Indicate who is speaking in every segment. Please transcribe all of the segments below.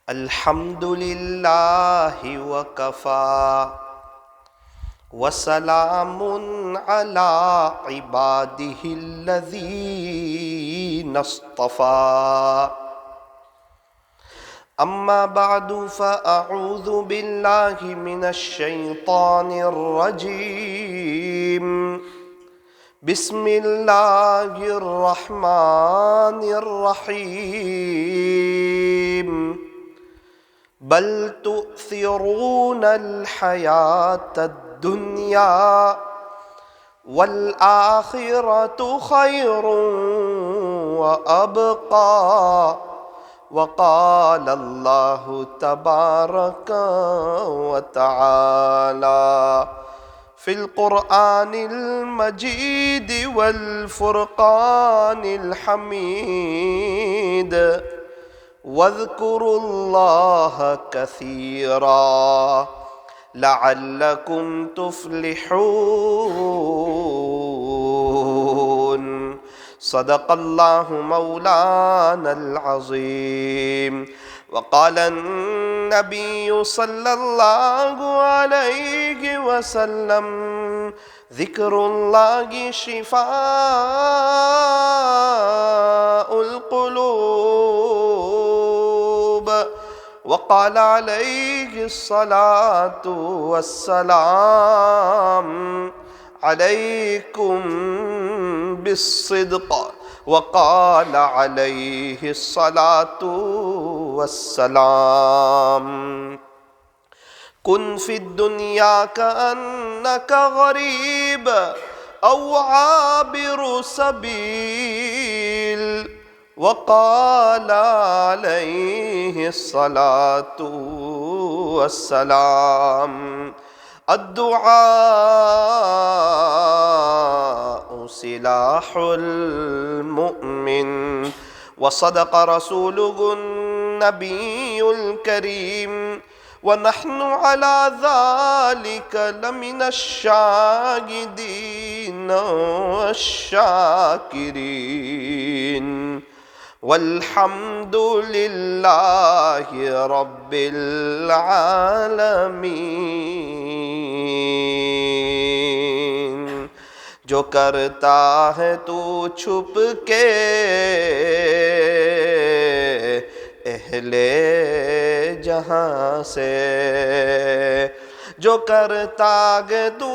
Speaker 1: الحمد للہ وکفی وسلام علی عبادہ الذین اصطفی اما بعد فاعوذ باللہ من الشیطان الرجیم بسم اللہ الرحمن الرحیم بل تؤثرون الحیاة الدنیا والآخرة خیر وابقى وقال اللہ تبارک وتعالی فی القرآن المجید والفرقان الحمید واذکروا اللہ کثیرا لعلکم تفلحون صدق اللہ مولانا العظیم وقال النبی صلی اللہ علیہ وسلم ذکر اللہ شفاء القلوب وقال علیہ الصلاة والسلام علیکم بالصدق وقال علیہ الصلاة والسلام کن فی الدنیا کأنک غریب او عابر سبیل وقال علیہ الصلاة والسلام الدعاء سلاح المؤمن وصدق رسوله النبي الكريم ونحن على ذلك لمن الشاهدين والشاكرين والحمد لله رب العالمين جو کرتا ہے تو چھپ کے اہل جہاں سے، جو کرتا ہے تو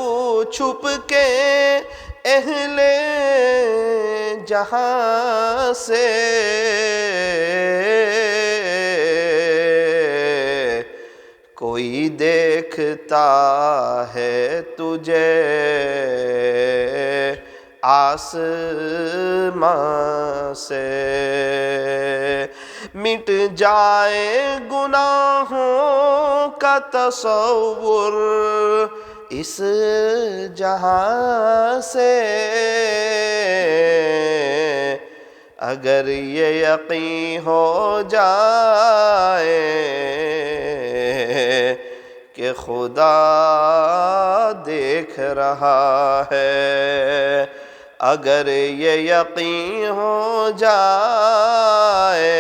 Speaker 1: چھپ کے اہل جہاں سے، کوئی دیکھتا ہے تجھے آسمان سے، مٹ جائے گناہوں کا تصور اس جہاں سے، اگر یہ یقین ہو جائے کہ خدا دیکھ رہا ہے، اگر یہ یقین ہو جائے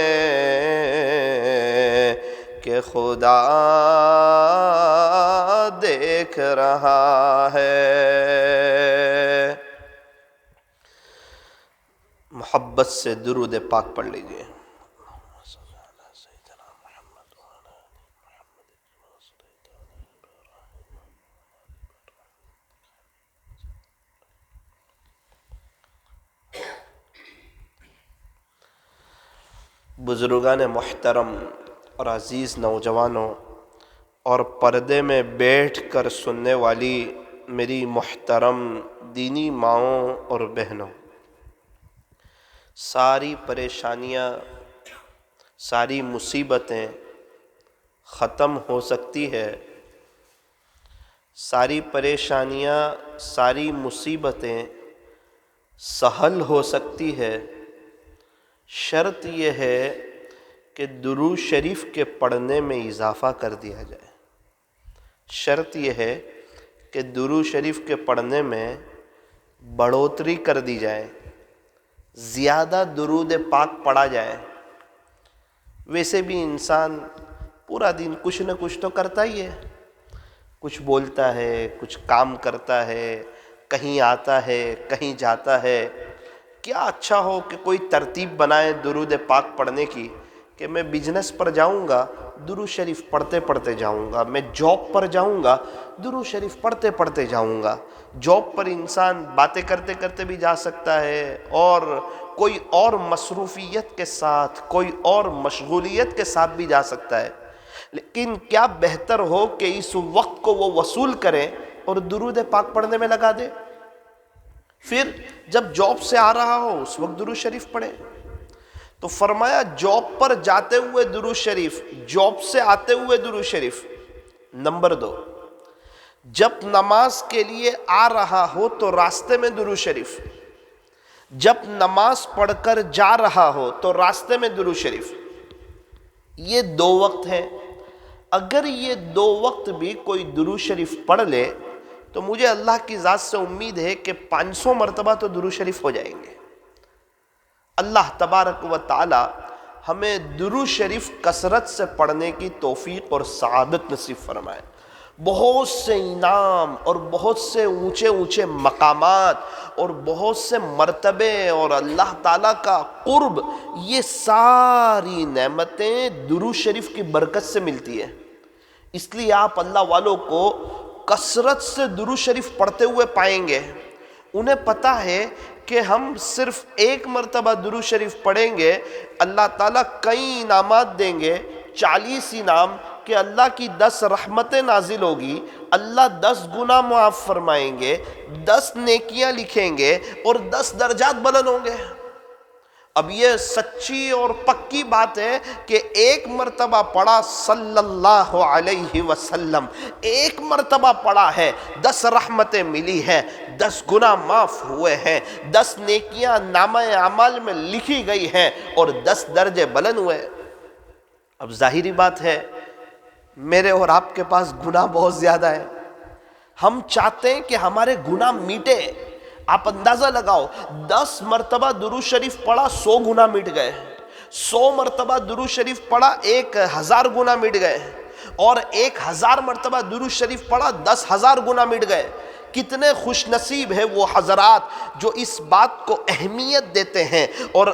Speaker 1: کہ خدا دیکھ رہا ہے۔ محبت سے درود پاک پڑھ لیجئے۔ بزرگان محترم اور عزیز نوجوانوں اور پردے میں بیٹھ کر سننے والی میری محترم دینی ماؤں اور بہنوں، ساری پریشانیاں، ساری مصیبتیں ختم ہو سکتی ہے، ساری پریشانیاں، ساری مصیبتیں سہل ہو سکتی ہے، شرط یہ ہے کہ درود شریف کے پڑھنے میں اضافہ کر دیا جائے۔ شرط یہ ہے کہ درود شریف کے پڑھنے میں بڑھوتری کر دی جائے، زیادہ درود پاک پڑھا جائے۔ ویسے بھی انسان پورا دن کچھ نہ کچھ تو کرتا ہی ہے، کچھ بولتا ہے، کچھ کام کرتا ہے، کہیں آتا ہے، کہیں جاتا ہے۔ کیا اچھا ہو کہ کوئی ترتیب بنائے درود پاک پڑھنے کی، کہ میں بزنس پر جاؤں گا درود شریف پڑھتے پڑھتے جاؤں گا، میں جاب پر جاؤں گا درود شریف پڑھتے پڑھتے جاؤں گا۔ جاب پر انسان باتیں کرتے کرتے بھی جا سکتا ہے، اور کوئی اور مصروفیت کے ساتھ، کوئی اور مشغولیت کے ساتھ بھی جا سکتا ہے، لیکن کیا بہتر ہو کہ اس وقت کو وہ وصول کرے اور درود پاک پڑھنے میں لگا دے۔ پھر جب جاب سے آ رہا ہو اس وقت درود شریف پڑھے۔ تو فرمایا جاب پر جاتے ہوئے درود شریف، جاب سے آتے ہوئے درود شریف۔ نمبر 2، جب نماز کے لیے آ رہا ہو تو راستے میں درود شریف، جب نماز پڑھ کر جا رہا ہو تو راستے میں درود شریف۔ یہ 2 وقت ہیں، اگر یہ 2 وقت بھی کوئی درود شریف پڑھ لے تو مجھے اللہ کی ذات سے امید ہے کہ 500 مرتبہ تو درود شریف ہو جائیں گے۔ اللہ تبارک و تعالی ہمیں درود شریف کثرت سے پڑھنے کی توفیق اور سعادت نصیب فرمائے۔ بہت سے انعام اور بہت سے اونچے اونچے مقامات اور بہت سے مرتبے اور اللہ تعالیٰ کا قرب، یہ ساری نعمتیں درود شریف کی برکت سے ملتی ہیں۔ اس لیے آپ اللہ والوں کو کثرت سے درود شریف پڑھتے ہوئے پائیں گے۔ انہیں پتہ ہے کہ ہم صرف 1 مرتبہ درود شریف پڑھیں گے، اللہ تعالیٰ کئی انعامات دیں گے، 40 انعام، کہ اللہ کی 10 رحمتیں نازل ہوگی، اللہ 10 گناہ معاف فرمائیں گے، 10 نیکیاں لکھیں گے اور 10 درجات بلند ہوں گے۔ اب یہ سچی اور پکی بات ہے کہ 1 مرتبہ پڑھا صلی اللہ علیہ وسلم، 1 مرتبہ پڑھا ہے، 10 رحمتیں ملی ہیں، 10 گناہ معاف ہوئے ہیں، 10 نیکیاں نامہ اعمال میں لکھی گئی ہیں اور 10 درجے بلند ہوئے۔ اب ظاہری بات ہے میرے اور آپ کے پاس گناہ بہت زیادہ ہے، ہم چاہتے ہیں کہ ہمارے گناہ میٹے۔ آپ اندازہ لگاؤ، 10 مرتبہ درود شریف پڑھا 100 گناہ مٹ گئے، 100 مرتبہ درود شریف پڑھا 1000 گناہ مٹ گئے، اور 1000 مرتبہ درود شریف پڑھا 10,000 گناہ مٹ گئے۔ کتنے خوش نصیب ہے وہ حضرات جو اس بات کو اہمیت دیتے ہیں اور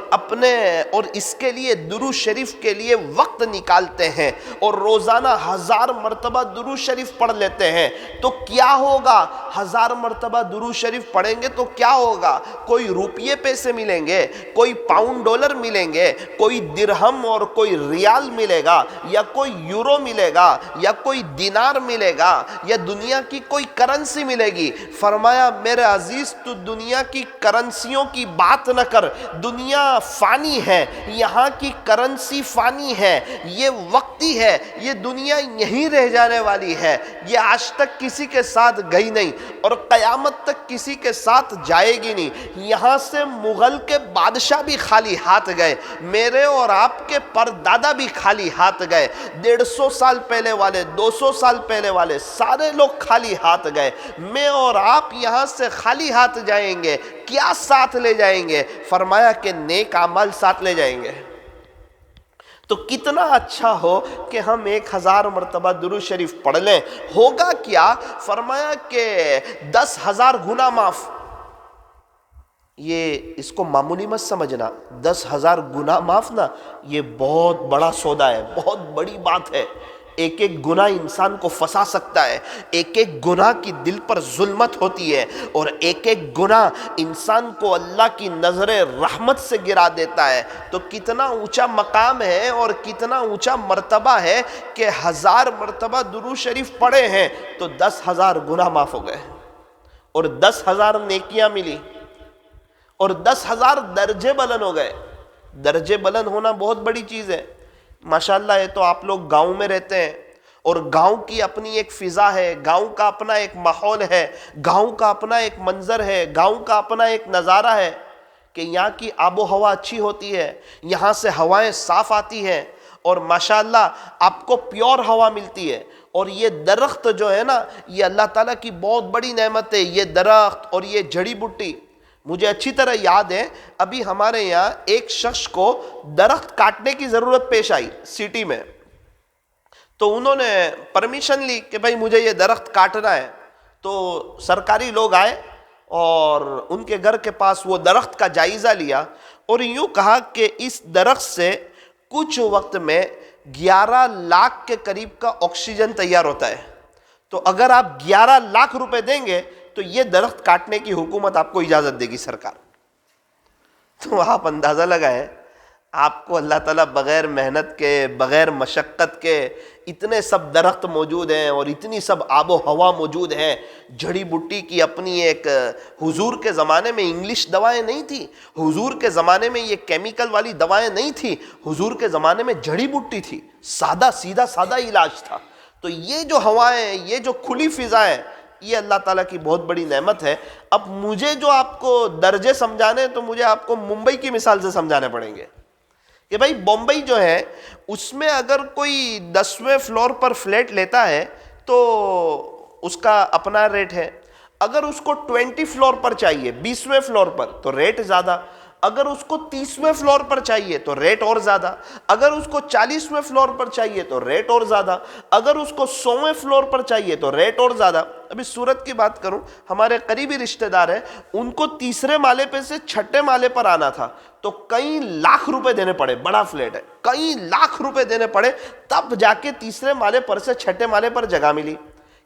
Speaker 1: اس کے لیے درود شریف کے لیے وقت نکالتے ہیں اور روزانہ 1000 مرتبہ درود شریف پڑھ لیتے ہیں۔ تو کیا ہوگا؟ 1000 مرتبہ درود شریف پڑھیں گے تو کیا ہوگا؟ کوئی روپیے پیسے ملیں گے، کوئی پاؤنڈ ڈالر ملیں گے، کوئی درہم اور کوئی ریال ملے گا، یا کوئی یورو ملے گا، یا کوئی دینار ملے گا، یا دنیا کی کوئی کرنسی ملے گی۔ فرمایا میرے عزیز تو دنیا کی کرنسیوں کی بات نہ کر، دنیا فانی ہے، یہاں کی کرنسی فانی ہے، یہ وقتی ہے، یہ دنیا یہیں رہ جانے والی ہے، یہ آج تک کسی کے ساتھ گئی نہیں اور قیامت تک کسی کے ساتھ جائے گی نہیں۔ یہاں سے مغل کے بادشاہ بھی خالی ہاتھ گئے، میرے اور آپ کے پردادا بھی خالی ہاتھ گئے، 150 سال پہلے والے، 200 سال پہلے والے سارے لوگ خالی ہاتھ گئے، میں اور آپ یہاں سے خالی ہاتھ جائیں گے، کیا ساتھ لے جائیں گے؟ فرمایا کہ نیک اعمال ساتھ لے جائیں گے۔ تو کتنا اچھا ہو کہ ہم 1000 مرتبہ درود شریف پڑھ لیں، ہوگا کیا؟ فرمایا کہ 10,000 گناہ معاف۔ یہ اس کو معمولی مت سمجھنا، 10,000 گناہ معاف نا، یہ بہت بڑا سودا ہے، بہت بڑی بات ہے۔ ایک ایک گناہ انسان کو پھنسا سکتا ہے، ایک ایک گناہ کی دل پر ظلمت ہوتی ہے، اور ایک ایک گناہ انسان کو اللہ کی نظر رحمت سے گرا دیتا ہے۔ تو کتنا اونچا مقام ہے اور کتنا اونچا مرتبہ ہے کہ 1000 مرتبہ درود شریف پڑھے ہیں تو 10,000 گناہ معاف ہو گئے، اور 10,000 نیکیاں ملی، اور 10,000 درجے بلند ہو گئے۔ درجے بلند ہونا بہت بڑی چیز ہے۔ ماشاءاللہ یہ تو آپ لوگ گاؤں میں رہتے ہیں، اور گاؤں کی اپنی ایک فضا ہے، گاؤں کا اپنا ایک ماحول ہے، گاؤں کا اپنا ایک منظر ہے، گاؤں کا اپنا ایک نظارہ ہے کہ یہاں کی آب و ہوا اچھی ہوتی ہے، یہاں سے ہوائیں صاف آتی ہیں، اور ماشاءاللہ آپ کو پیور ہوا ملتی ہے۔ اور یہ درخت جو ہے نا، یہ اللہ تعالیٰ کی بہت بڑی نعمت ہے، یہ درخت اور یہ جڑی بوٹی۔ مجھے اچھی طرح یاد ہے، ابھی ہمارے یہاں ایک شخص کو درخت کاٹنے کی ضرورت پیش آئی سٹی میں، تو انہوں نے پرمیشن لی کہ بھائی مجھے یہ درخت کاٹنا ہے. تو سرکاری لوگ آئے اور ان کے گھر کے پاس وہ درخت کا جائزہ لیا اور یوں کہا کہ اس درخت سے کچھ وقت میں 11 لاکھ کے قریب کا آکسیجن تیار ہوتا ہے. تو اگر آپ 11 لاکھ روپے دیں گے تو یہ درخت کاٹنے کی حکومت آپ کو اجازت دے گی سرکار. تو آپ اندازہ لگائیں آپ کو اللہ تعالیٰ بغیر محنت کے بغیر مشقت کے اتنے سب درخت موجود ہیں اور اتنی سب آب و ہوا موجود ہیں. جڑی بوٹی کی اپنی ایک، حضور کے زمانے میں انگلش دوائیں نہیں تھی، حضور کے زمانے میں یہ کیمیکل والی دوائیں نہیں تھی، حضور کے زمانے میں جڑی بوٹی تھی، سادہ سیدھا سادہ علاج تھا. تو یہ جو ہوائیں، یہ جو کھلی فضائیں، یہ اللہ تعالیٰ کی بہت بڑی نعمت ہے. اب مجھے جو آپ کو درجے سمجھانے تو مجھے آپ کو ممبئی کی مثال سے سمجھانے پڑیں گے کہ بھائی بمبئی جو ہے اس میں اگر کوئی 10ویں فلور پر فلیٹ لیتا ہے تو اس کا اپنا ریٹ ہے. اگر اس کو 20 فلور پر چاہیے، 20ویں فلور پر، تو ریٹ زیادہ. اگر اس کو 30ویں فلور پر چاہیے تو ریٹ اور زیادہ. اگر اس کو 40ویں فلور پر چاہیے تو ریٹ اور زیادہ. اگر اس کو 100ویں فلور پر چاہیے تو ریٹ اور زیادہ. ابھی صورت کی بات کروں، ہمارے قریبی رشتہ دار ہیں، ان کو تیسرے مالے پہ سے چھٹے مالے پر آنا تھا تو کئی لاکھ روپے دینے پڑے. بڑا فلیٹ ہے، کئی لاکھ روپے دینے پڑے تب جا کے تیسرے مالے پر سے چھٹے مالے پر جگہ ملی.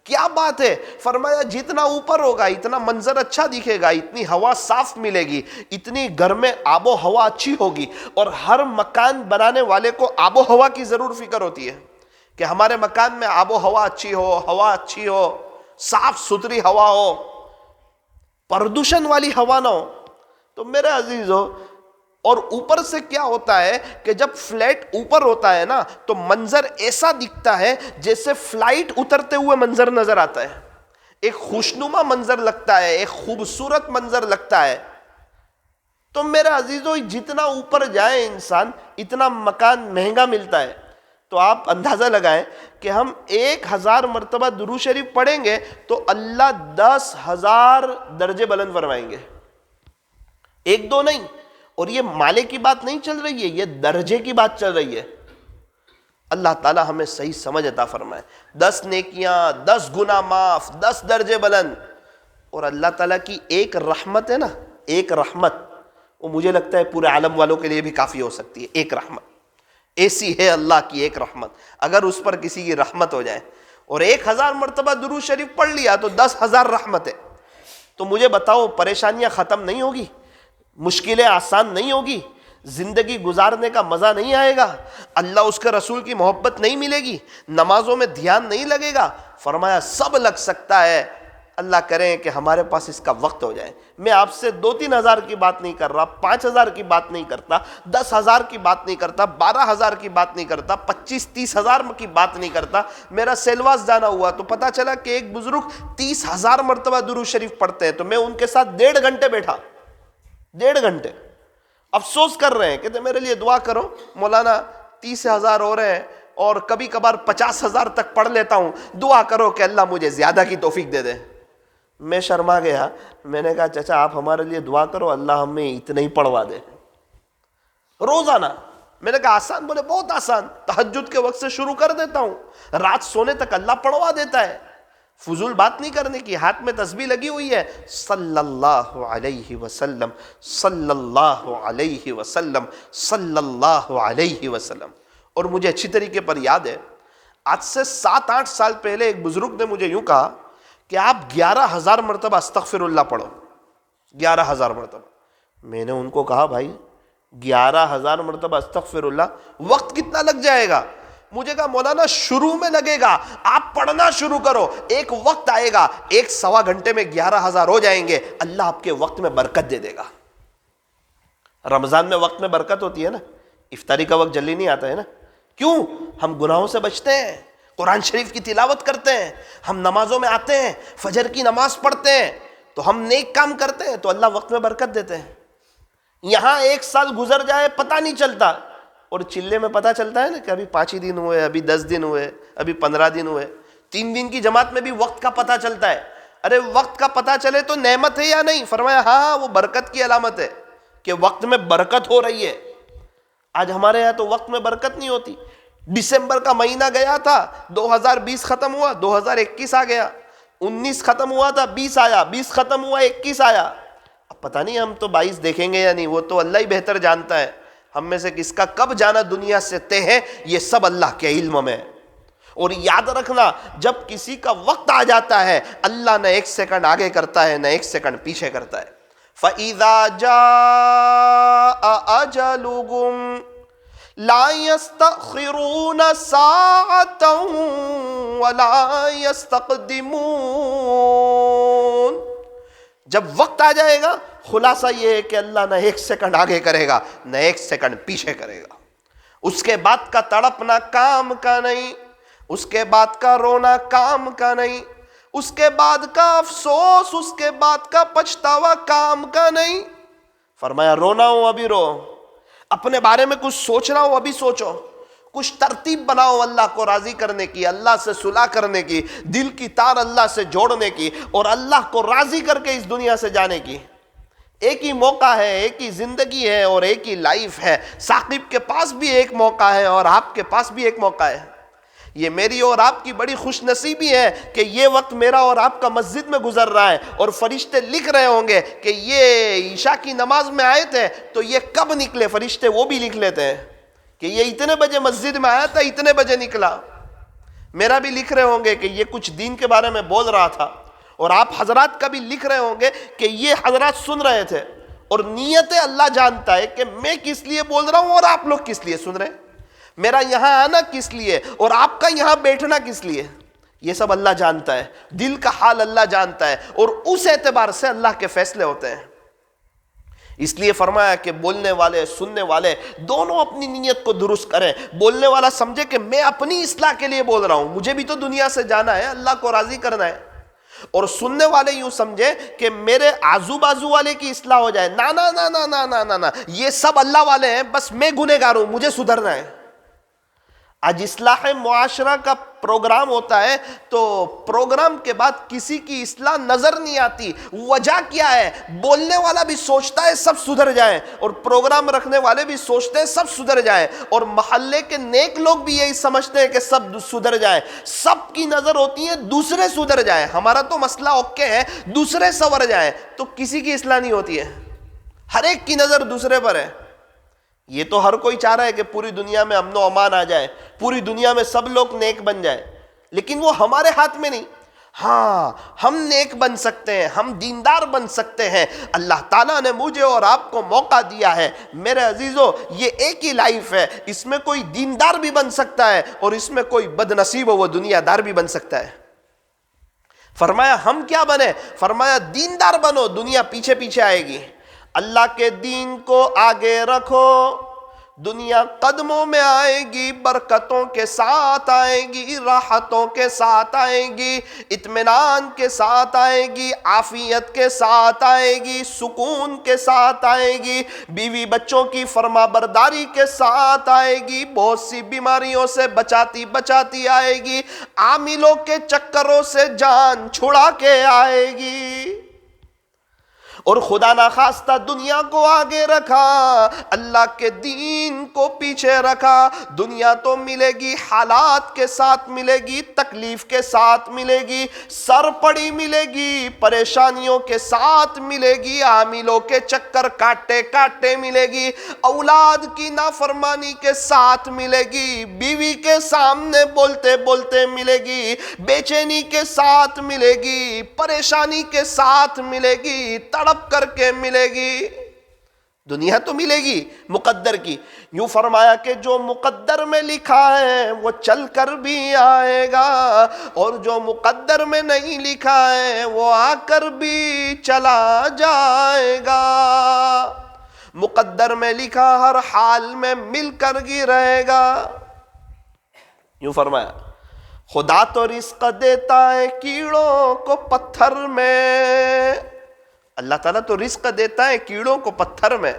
Speaker 1: کیا بات ہے؟ فرمایا جتنا اوپر ہوگا اتنا منظر اچھا دکھے گا، اتنی ہوا صاف ملے گی، اتنی گھر میں آب و ہوا اچھی ہوگی. اور ہر مکان بنانے والے کو آب و ہوا کی ضرور فکر ہوتی ہے کہ ہمارے مکان میں آب و ہوا اچھی ہو، ہوا اچھی ہو، صاف ستھری ہوا ہو، پردوشن والی ہوا نہ ہو. تو میرے عزیزو، اور اوپر سے کیا ہوتا ہے کہ جب فلیٹ اوپر ہوتا ہے نا تو منظر ایسا دکھتا ہے جیسے فلائٹ اترتے ہوئے منظر نظر آتا ہے. ایک خوشنما منظر لگتا ہے، ایک خوبصورت منظر لگتا ہے. تو میرے عزیزو، جتنا اوپر جائے انسان اتنا مکان مہنگا ملتا ہے. تو آپ اندازہ لگائیں کہ ہم 1000 مرتبہ درود شریف پڑھیں گے تو اللہ 10,000 درجے بلند فرمائیں گے. ایک دو نہیں. اور یہ مالے کی بات نہیں چل رہی ہے، یہ درجے کی بات چل رہی ہے. اللہ تعالیٰ ہمیں صحیح سمجھ عطا فرمائے. 10 نیکیاں، 10 گناہ معاف، 10 درجے بلند. اور اللہ تعالیٰ کی ایک رحمت ہے نا، ایک رحمت، وہ مجھے لگتا ہے پورے عالم والوں کے لیے بھی کافی ہو سکتی ہے. ایک رحمت ایسی ہے اللہ کی، ایک رحمت. اگر اس پر کسی کی رحمت ہو جائے اور 1000 مرتبہ درود شریف پڑھ لیا تو 10,000 رحمت ہے. تو مجھے بتاؤ، پریشانیاں ختم نہیں ہوگی؟ مشکلیں آسان نہیں ہوگی؟ زندگی گزارنے کا مزہ نہیں آئے گا؟ اللہ اس کے رسول کی محبت نہیں ملے گی؟ نمازوں میں دھیان نہیں لگے گا؟ فرمایا سب لگ سکتا ہے، اللہ کریں کہ ہمارے پاس اس کا وقت ہو جائے. میں آپ سے 2-3 ہزار کی بات نہیں کر رہا، 5,000 کی بات نہیں کرتا، 10,000 کی بات نہیں کرتا، 12,000 کی بات نہیں کرتا، 25-30 ہزار کی بات نہیں کرتا. میرا سیلواس جانا ہوا تو پتا چلا کہ ایک بزرگ 30,000 مرتبہ درود شریف پڑھتے ہیں. تو میں ان کے ساتھ 1.5 گھنٹے بیٹھا، 1.5 گھنٹے. افسوس کر رہے ہیں کہ میرے لیے دعا کرو مولانا، 30,000 ہو رہے ہیں اور کبھی کبھار 50,000 تک پڑھ لیتا ہوں، دعا کرو کہ اللہ مجھے زیادہ کی توفیق دے دے. میں شرما گیا. میں نے کہا چچا آپ ہمارے لیے دعا کرو اللہ ہمیں اتنا ہی پڑھوا دے روزانہ. میں نے کہا آسان؟ بولے بہت آسان. تہجد کے وقت سے شروع کر دیتا ہوں، رات سونے تک اللہ پڑھوا دیتا ہے. فضول بات نہیں کرنے کی. ہاتھ میں تسبیح لگی ہوئی ہے، صلی اللہ علیہ وسلم، صلی اللہ علیہ وسلم، صلی اللہ علیہ وسلم. اور مجھے اچھی طریقے پر یاد ہے، آج سے 7-8 سال پہلے ایک بزرگ نے مجھے یوں کہا کہ آپ 11,000 مرتبہ استغفر اللہ پڑھو. 11,000 مرتبہ. میں نے ان کو کہا بھائی 11,000 مرتبہ استغفر اللہ، وقت کتنا لگ جائے گا؟ مجھے کہا مولانا شروع میں لگے گا، آپ پڑھنا شروع کرو، ایک وقت آئے گا 1-1.25 گھنٹے میں 11,000 ہو جائیں گے، اللہ آپ کے وقت میں برکت دے دے گا. رمضان میں وقت میں برکت ہوتی ہے نا، افطاری کا وقت جلدی نہیں آتا ہے نا. کیوں؟ ہم گناہوں سے بچتے ہیں، قرآن شریف کی تلاوت کرتے ہیں، ہم نمازوں میں آتے ہیں، فجر کی نماز پڑھتے ہیں، تو ہم نیک کام کرتے ہیں تو اللہ وقت میں برکت دیتے ہیں. یہاں 1 سال گزر جائے پتہ نہیں چلتا، اور چلے میں پتہ چلتا ہے نا کہ ابھی 5 ہی دن ہوئے، ابھی 10 دن ہوئے، ابھی 15 دن ہوئے. 3 دن کی جماعت میں بھی وقت کا پتہ چلتا ہے. ارے وقت کا پتہ چلے تو نعمت ہے یا نہیں؟ فرمایا ہاں وہ برکت کی علامت ہے کہ وقت میں برکت ہو رہی ہے. آج ہمارے یہاں تو وقت میں برکت نہیں ہوتی. دسمبر کا مہینہ گیا تھا، 2020 ختم ہوا، 2021 آ گیا، 19 ختم ہوا تھا، 20 آیا، 20 ختم ہوا، 21 آیا۔ اب پتہ نہیں ہم تو 22 دیکھیں گے یا نہیں، وہ تو اللہ ہی بہتر جانتا ہے۔ ہم میں سے کس کا کب جانا دنیا سے طے ہے، یہ سب اللہ کے علم میں۔ اور یاد رکھنا، جب کسی کا وقت آ جاتا ہے، اللہ نہ 1 سیکنڈ آگے کرتا ہے نہ 1 سیکنڈ پیچھے کرتا ہے۔ فَإِذَا جَاءَ أَجَلُهُمْ لَا يَسْتَأْخِرُونَ سَاعَةً وَلَا يَسْتَقْدِمُونَ۔ جب وقت آ جائے گا، خلاصہ یہ ہے کہ اللہ نہ 1 سیکنڈ آگے کرے گا نہ 1 سیکنڈ پیچھے کرے گا۔ اس کے بعد کا تڑپنا کام کا نہیں، اس کے بعد کا رونا کام کا نہیں، اس کے بعد کا افسوس، اس کے بعد کا پچھتاوا کام کا نہیں۔ فرمایا رونا ہو ابھی رو، اپنے بارے میں کچھ سوچنا ہو ابھی سوچو، کچھ ترتیب بناؤ اللہ کو راضی کرنے کی، اللہ سے صلح کرنے کی، دل کی تار اللہ سے جوڑنے کی، اور اللہ کو راضی کر کے اس دنیا سے جانے کی۔ ایک ہی موقع ہے، ایک ہی زندگی ہے اور ایک ہی لائف ہے۔ ثاقب کے پاس بھی ایک موقع ہے اور آپ کے پاس بھی ایک موقع ہے۔ یہ میری اور آپ کی بڑی خوش نصیبی ہے کہ یہ وقت میرا اور آپ کا مسجد میں گزر رہا ہے، اور فرشتے لکھ رہے ہوں گے کہ یہ عشاء کی نماز میں آئے تھے تو یہ کب نکلے، فرشتے وہ بھی لکھ لیتے ہیں کہ یہ اتنے بجے مسجد میں آیا تھا، اتنے بجے نکلا۔ میرا بھی لکھ رہے ہوں گے کہ یہ کچھ دین کے بارے میں بول رہا تھا، اور آپ حضرات کا بھی لکھ رہے ہوں گے کہ یہ حضرات سن رہے تھے۔ اور نیتیں اللہ جانتا ہے کہ میں کس لیے بول رہا ہوں اور آپ لوگ کس لیے سن رہے ہیں، میرا یہاں آنا کس لیے اور آپ کا یہاں بیٹھنا کس لیے، یہ سب اللہ جانتا ہے۔ دل کا حال اللہ جانتا ہے، اور اس اعتبار سے اللہ کے فیصلے ہوتے ہیں۔ اس لیے فرمایا کہ بولنے والے سننے والے دونوں اپنی نیت کو درست کریں۔ بولنے والا سمجھے کہ میں اپنی اصلاح کے لیے بول رہا ہوں، مجھے بھی تو دنیا سے جانا ہے، اللہ کو راضی کرنا ہے۔ اور سننے والے یوں سمجھے کہ میرے آزو بازو والے کی اصلاح ہو جائے، نا نا نا نا نا نا نا، یہ سب اللہ والے ہیں، بس میں گنہگار ہوں، مجھے سدھرنا ہے۔ آج اصلاح معاشرہ کا پروگرام ہوتا ہے تو پروگرام کے بعد کسی کی اصلاح نظر نہیں آتی۔ وجہ کیا ہے؟ بولنے والا بھی سوچتا ہے سب سدھر جائیں، اور پروگرام رکھنے والے بھی سوچتے ہیں سب سدھر جائیں، اور محلے کے نیک لوگ بھی یہی سمجھتے ہیں کہ سب سدھر جائیں۔ سب کی نظر ہوتی ہے دوسرے سدھر جائیں، ہمارا تو مسئلہ اوکے ہے، دوسرے سنور جائیں، تو کسی کی اصلاح نہیں ہوتی ہے، ہر ایک کی نظر دوسرے پر ہے۔ یہ تو ہر کوئی چاہ رہا ہے کہ پوری دنیا میں امن و امان آ جائے، پوری دنیا میں سب لوگ نیک بن جائے، لیکن وہ ہمارے ہاتھ میں نہیں۔ ہاں ہم نیک بن سکتے ہیں، ہم دیندار بن سکتے ہیں، اللہ تعالیٰ نے مجھے اور آپ کو موقع دیا ہے۔ میرے عزیزو، یہ ایک ہی لائف ہے، اس میں کوئی دیندار بھی بن سکتا ہے اور اس میں کوئی بد نصیب ہو وہ دنیا دار بھی بن سکتا ہے۔ فرمایا ہم کیا بنے؟ فرمایا دیندار بنو، دنیا پیچھے پیچھے آئے گی۔ اللہ کے دین کو آگے رکھو، دنیا قدموں میں آئے گی، برکتوں کے ساتھ آئے گی، راحتوں کے ساتھ آئے گی، اطمینان کے ساتھ آئے گی، عافیت کے ساتھ آئے گی، سکون کے ساتھ آئے گی، بیوی بچوں کی فرما برداری کے ساتھ آئے گی، بہت سی بیماریوں سے بچاتی بچاتی آئے گی، عاملوں کے چکروں سے جان چھڑا کے آئے گی۔ اور خدا نخواستہ دنیا کو آگے رکھا، اللہ کے دین کو پیچھے رکھا، دنیا تو ملے گی، حالات کے ساتھ ملے گی، تکلیف کے ساتھ ملے گی، سر پڑی ملے گی، پریشانیوں کے ساتھ ملے گی، عاملوں کے چکر کاٹے کاٹے ملے گی، اولاد کی نافرمانی کے ساتھ ملے گی، بیوی کے سامنے بولتے بولتے ملے گی، بے چینی کے ساتھ ملے گی، پریشانی کے ساتھ ملے گی، تڑپ کر کے ملے گی۔ دنیا تو ملے گی مقدر کی۔ یوں فرمایا کہ جو مقدر میں لکھا ہے وہ چل کر بھی آئے گا، اور جو مقدر میں نہیں لکھا ہے وہ آ کر بھی چلا جائے گا۔ مقدر میں لکھا ہر حال میں مل کر ہی رہے گا۔ یوں فرمایا خدا تو رزق دیتا ہے کیڑوں کو پتھر میں، اللہ تعالیٰ تو رزق دیتا ہے کیڑوں کو پتھر میں،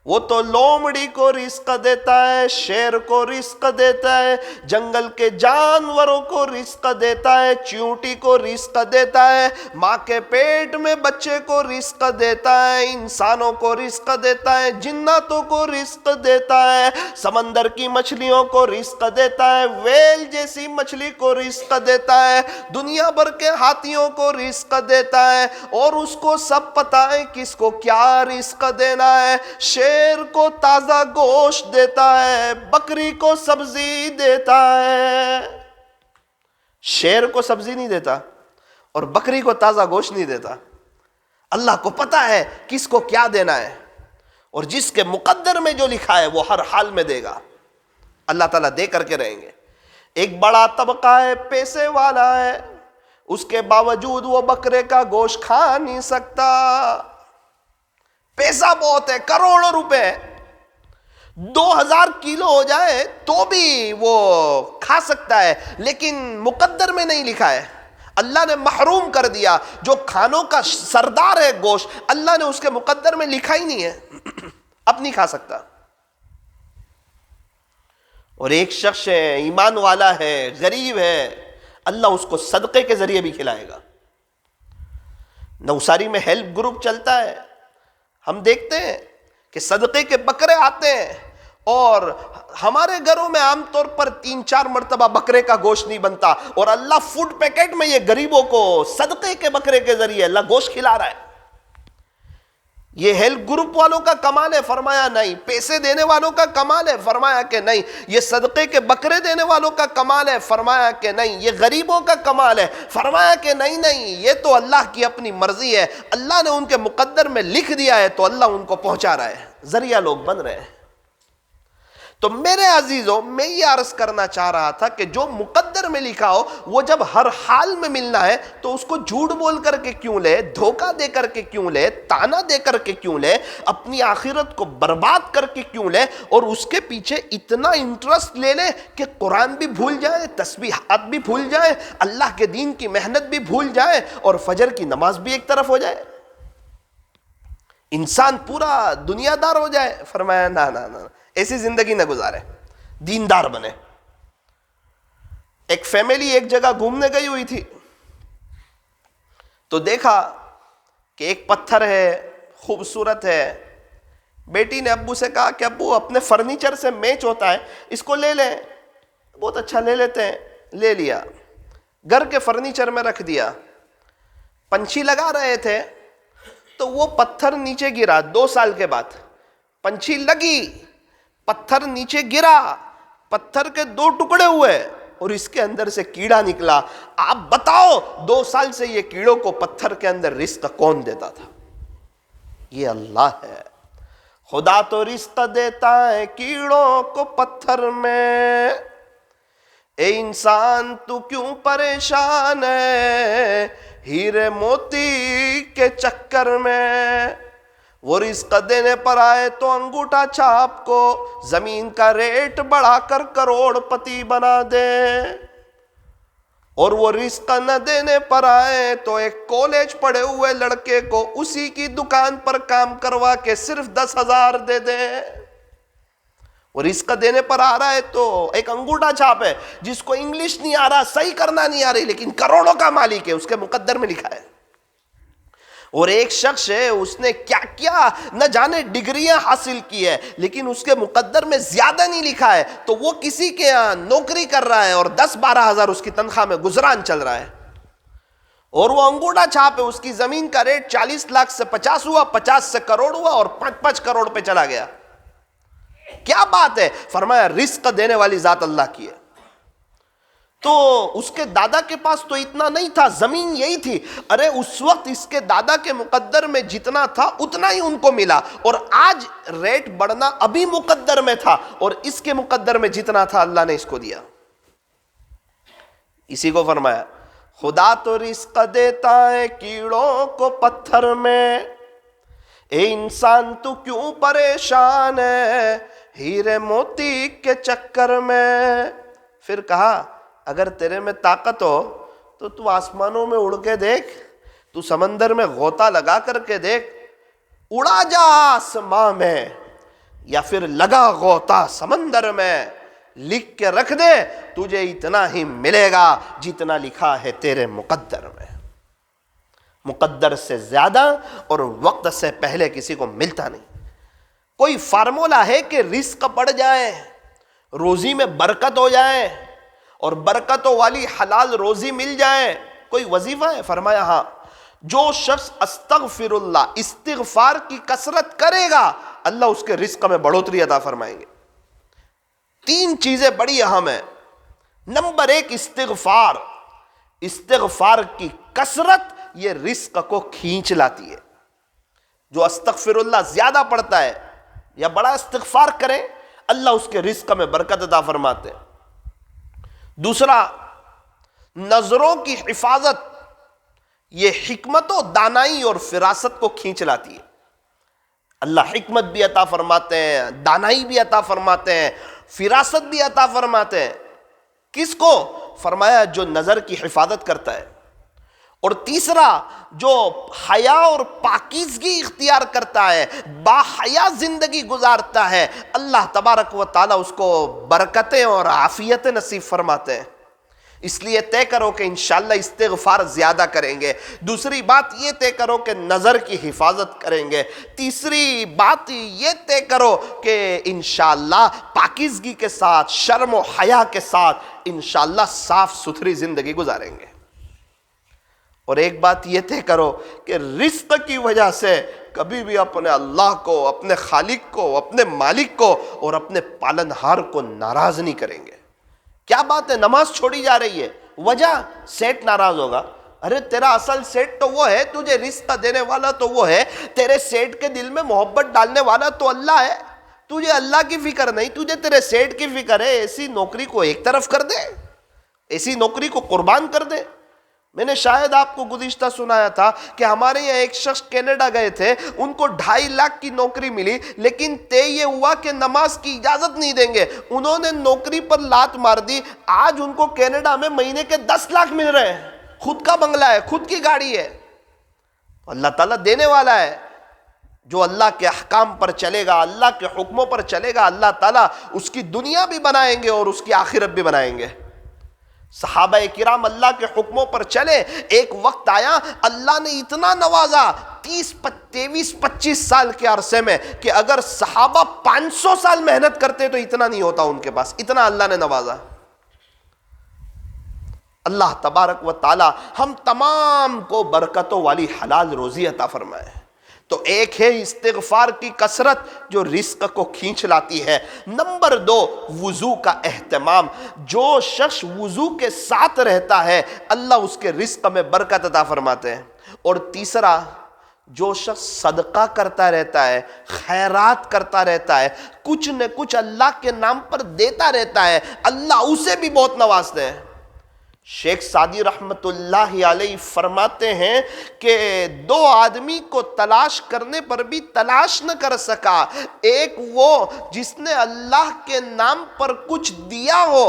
Speaker 1: وہ تو لومڑی کو رزق دیتا ہے، شیر کو رزق دیتا ہے، جنگل کے جانوروں کو رزق دیتا ہے، چیونٹی کو رزق دیتا ہے، ماں کے پیٹ میں بچے کو رزق دیتا ہے، انسانوں کو رزق دیتا ہے، جناتوں کو رزق دیتا ہے، سمندر کی مچھلیوں کو رزق دیتا ہے، ویل جیسی مچھلی کو رزق دیتا ہے، دنیا بھر کے ہاتھیوں کو رزق دیتا ہے، اور اس کو سب پتہ ہے کس کو کیا رزق دینا ہے۔ شیر کو تازہ گوشت دیتا ہے، بکری کو سبزی دیتا ہے۔ شیر کو سبزی نہیں دیتا اور بکری کو تازہ گوشت نہیں دیتا۔ اللہ کو پتا ہے کس کو کیا دینا ہے، اور جس کے مقدر میں جو لکھا ہے وہ ہر حال میں دے گا۔ اللہ تعالیٰ دے کر کے رہیں گے۔ ایک بڑا طبقہ ہے، پیسے والا ہے، اس کے باوجود وہ بکرے کا گوشت کھا نہیں سکتا۔ پیسہ بہت ہے، کروڑوں روپے، 2000 کلو ہو جائے تو بھی وہ کھا سکتا ہے، لیکن مقدر میں نہیں لکھا ہے۔ اللہ نے محروم کر دیا۔ جو کھانوں کا سردار ہے گوشت، اللہ نے اس کے مقدر میں لکھا ہی نہیں ہے، اب نہیں کھا سکتا۔ اور ایک شخص ہے، ایمان والا ہے، غریب ہے، اللہ اس کو صدقے کے ذریعے بھی کھلائے گا۔ نوساری میں ہیلپ گروپ چلتا ہے، ہم دیکھتے ہیں کہ صدقے کے بکرے آتے ہیں، اور ہمارے گھروں میں عام طور پر 3-4 مرتبہ بکرے کا گوشت نہیں بنتا، اور اللہ فوڈ پیکٹ میں یہ غریبوں کو صدقے کے بکرے کے ذریعے اللہ گوشت کھلا رہا ہے۔ یہ ہیلپ گروپ والوں کا کمال ہے؟ فرمایا نہیں۔ پیسے دینے والوں کا کمال ہے؟ فرمایا کہ نہیں۔ یہ صدقے کے بکرے دینے والوں کا کمال ہے؟ فرمایا کہ نہیں۔ یہ غریبوں کا کمال ہے؟ فرمایا کہ نہیں نہیں، یہ تو اللہ کی اپنی مرضی ہے، اللہ نے ان کے مقدر میں لکھ دیا ہے تو اللہ ان کو پہنچا رہا ہے، ذریعہ لوگ بن رہے ہیں۔ تو میرے عزیزوں، میں یہ عرض کرنا چاہ رہا تھا کہ جو مقدر میں لکھا ہو وہ جب ہر حال میں ملنا ہے تو اس کو جھوٹ بول کر کے کیوں لے، دھوکہ دے کر کے کیوں لے، تانا دے کر کے کیوں لے، اپنی آخرت کو برباد کر کے کیوں لے، اور اس کے پیچھے اتنا انٹرسٹ لے لے کہ قرآن بھی بھول جائے، تسبیحات بھی بھول جائے، اللہ کے دین کی محنت بھی بھول جائے، اور فجر کی نماز بھی ایک طرف ہو جائے، انسان پورا دنیا دار ہو جائے۔ فرمایا نہ نہ نہ، ایسی زندگی نہ گزارے، دیندار بنے۔ ایک فیملی ایک جگہ گھومنے گئی ہوئی تھی، تو دیکھا کہ ایک پتھر ہے، خوبصورت ہے۔ بیٹی نے ابو سے کہا کہ ابو، اپنے فرنیچر سے میچ ہوتا ہے، اس کو لے لیں۔ بہت اچھا، لے لیتے ہیں۔ لے لیا، گھر کے فرنیچر میں رکھ دیا۔ پنچھی لگا رہے تھے تو وہ پتھر نیچے گرا۔ 2 سال کے بعد پنچھی لگی، پتھر نیچے گرا، پتھر کے 2 ٹکڑے ہوئے اور اس کے اندر سے کیڑا نکلا۔ آپ بتاؤ 2 سال سے یہ کیڑوں کو پتھر کے اندر رزق کون دیتا تھا؟ یہ اللہ ہے۔ خدا تو رزق دیتا ہے کیڑوں کو پتھر میں، اے انسان تو کیوں پریشان ہے ہیرے موتی کے چکر میں۔ وہ رزق دینے پر آئے تو انگوٹھا چھاپ کو زمین کا ریٹ بڑھا کر کروڑ پتی بنا دے، اور وہ رزق نہ دینے پر آئے تو ایک کالج پڑھے ہوئے لڑکے کو اسی کی دکان پر کام کروا کے صرف 10,000 دے دے۔ وہ رزق دینے پر آ رہا ہے تو ایک انگوٹھا چھاپ ہے جس کو انگلش نہیں آ رہا، صحیح کرنا نہیں آ رہی، لیکن کروڑوں کا مالک ہے، اس کے مقدر میں لکھا ہے۔ اور ایک شخص ہے، اس نے کیا کیا نہ جانے ڈگریاں حاصل کی ہے، لیکن اس کے مقدر میں زیادہ نہیں لکھا ہے، تو وہ کسی کے یہاں نوکری کر رہا ہے اور 10-12 ہزار اس کی تنخواہ میں گزران چل رہا ہے، اور وہ انگوٹھا چھاپ ہے، اس کی زمین کا ریٹ 40 لاکھ سے 50 ہوا، 50 سے کروڑ ہوا، اور 5 کروڑ پہ چلا گیا۔ کیا بات ہے؟ فرمایا رزق دینے والی ذات اللہ کی ہے۔ تو اس کے دادا کے پاس تو اتنا نہیں تھا، زمین یہی تھی۔ ارے اس وقت اس کے دادا کے مقدر میں جتنا تھا اتنا ہی ان کو ملا، اور آج ریٹ بڑھنا ابھی مقدر میں تھا، اور اس کے مقدر میں جتنا تھا اللہ نے اس کو دیا۔ اسی کو فرمایا خدا تو رزق دیتا ہے کیڑوں کو پتھر میں، اے انسان تو کیوں پریشان ہے ہیرے موتی کے چکر میں۔ پھر کہا اگر تیرے میں طاقت ہو تو تو آسمانوں میں اڑ کے دیکھ، تو سمندر میں غوطہ لگا کر کے دیکھ، اڑا جا آسمان میں، یا پھر لگا غوطہ سمندر میں، لکھ کے رکھ دے تجھے اتنا ہی ملے گا جتنا لکھا ہے تیرے مقدر میں۔ مقدر سے زیادہ اور وقت سے پہلے کسی کو ملتا نہیں۔ کوئی فارمولا ہے کہ رزق بڑھ جائے، روزی میں برکت ہو جائے اور برکتوں والی حلال روزی مل جائے؟ کوئی وظیفہ ہے؟ فرمایا ہاں، جو شخص استغفر اللہ، استغفار کی کثرت کرے گا اللہ اس کے رزق میں بڑھوتری عطا فرمائیں گے۔ 3 چیزیں بڑی اہم ہیں۔ نمبر 1 استغفار، استغفار کی کثرت یہ رزق کو کھینچ لاتی ہے۔ جو استغفر اللہ زیادہ پڑھتا ہے یا بڑا استغفار کرے اللہ اس کے رزق میں برکت عطا فرماتے ہیں۔ دوسرا، نظروں کی حفاظت، یہ حکمت و دانائی اور فراست کو کھینچ لاتی ہے۔ اللہ حکمت بھی عطا فرماتے ہیں، دانائی بھی عطا فرماتے ہیں، فراست بھی عطا فرماتے ہیں۔ کس کو؟ فرمایا جو نظر کی حفاظت کرتا ہے۔ اور تیسرا، جو حیا اور پاکیزگی اختیار کرتا ہے، با حیا زندگی گزارتا ہے، اللہ تبارک و تعالیٰ اس کو برکتیں اور عافیت نصیب فرماتے ہیں۔ اس لیے طے کرو کہ انشاءاللہ استغفار زیادہ کریں گے۔ دوسری بات یہ طے کرو کہ نظر کی حفاظت کریں گے۔ تیسری بات یہ طے کرو کہ انشاءاللہ پاکیزگی کے ساتھ، شرم و حیا کے ساتھ انشاءاللہ صاف ستھری زندگی گزاریں گے۔ اور ایک بات یہ طے کرو کہ رزق کی وجہ سے کبھی بھی اپنے اللہ کو، اپنے خالق کو، اپنے مالک کو اور اپنے پالنہار کو ناراض نہیں کریں گے۔ کیا بات ہے، نماز چھوڑی جا رہی ہے، وجہ سیٹ ناراض ہوگا۔ ارے تیرا اصل سیٹ تو وہ ہے، تجھے رزق دینے والا تو وہ ہے، تیرے سیٹ کے دل میں محبت ڈالنے والا تو اللہ ہے۔ تجھے اللہ کی فکر نہیں، تجھے تیرے سیٹ کی فکر ہے۔ ایسی نوکری کو ایک طرف کر دے، ایسی نوکری کو قربان کر دے۔ میں نے شاید آپ کو گزشتہ سنایا تھا کہ ہمارے یہاں ایک شخص کینیڈا گئے تھے، ان کو 2.5 لاکھ کی نوکری ملی، لیکن طے یہ ہوا کہ نماز کی اجازت نہیں دیں گے۔ انہوں نے نوکری پر لات مار دی، آج ان کو کینیڈا میں مہینے کے 10 لاکھ مل رہے ہیں، خود کا بنگلہ ہے، خود کی گاڑی ہے۔ اللہ تعالیٰ دینے والا ہے۔ جو اللہ کے احکام پر چلے گا، اللہ کے حکموں پر چلے گا، اللہ تعالیٰ اس کی دنیا بھی بنائیں گے اور اس کی آخرت بھی بنائیں گے۔ صحابہ کرام اللہ کے حکموں پر چلے، ایک وقت آیا اللہ نے اتنا نوازا 23-25 سال کے عرصے میں کہ اگر صحابہ 500 سال محنت کرتے تو اتنا نہیں ہوتا ان کے پاس، اتنا اللہ نے نوازا۔ اللہ تبارک و تعالی ہم تمام کو برکتوں والی حلال روزی عطا فرمائے۔ تو ایک ہے استغفار کی کثرت جو رزق کو کھینچ لاتی ہے۔ نمبر 2 وضو کا اہتمام۔ جو شخص وضو کے ساتھ رہتا ہے اللہ اس کے رزق میں برکت عطا فرماتے ہیں۔ اور تیسرا، جو شخص صدقہ کرتا رہتا ہے، خیرات کرتا رہتا ہے، کچھ نہ کچھ اللہ کے نام پر دیتا رہتا ہے، اللہ اسے بھی بہت نوازتے ہیں۔ شیخ سعدی رحمت اللہ علیہ فرماتے ہیں کہ 2 آدمی کو تلاش کرنے پر بھی تلاش نہ کر سکا، ایک وہ جس نے اللہ کے نام پر کچھ دیا ہو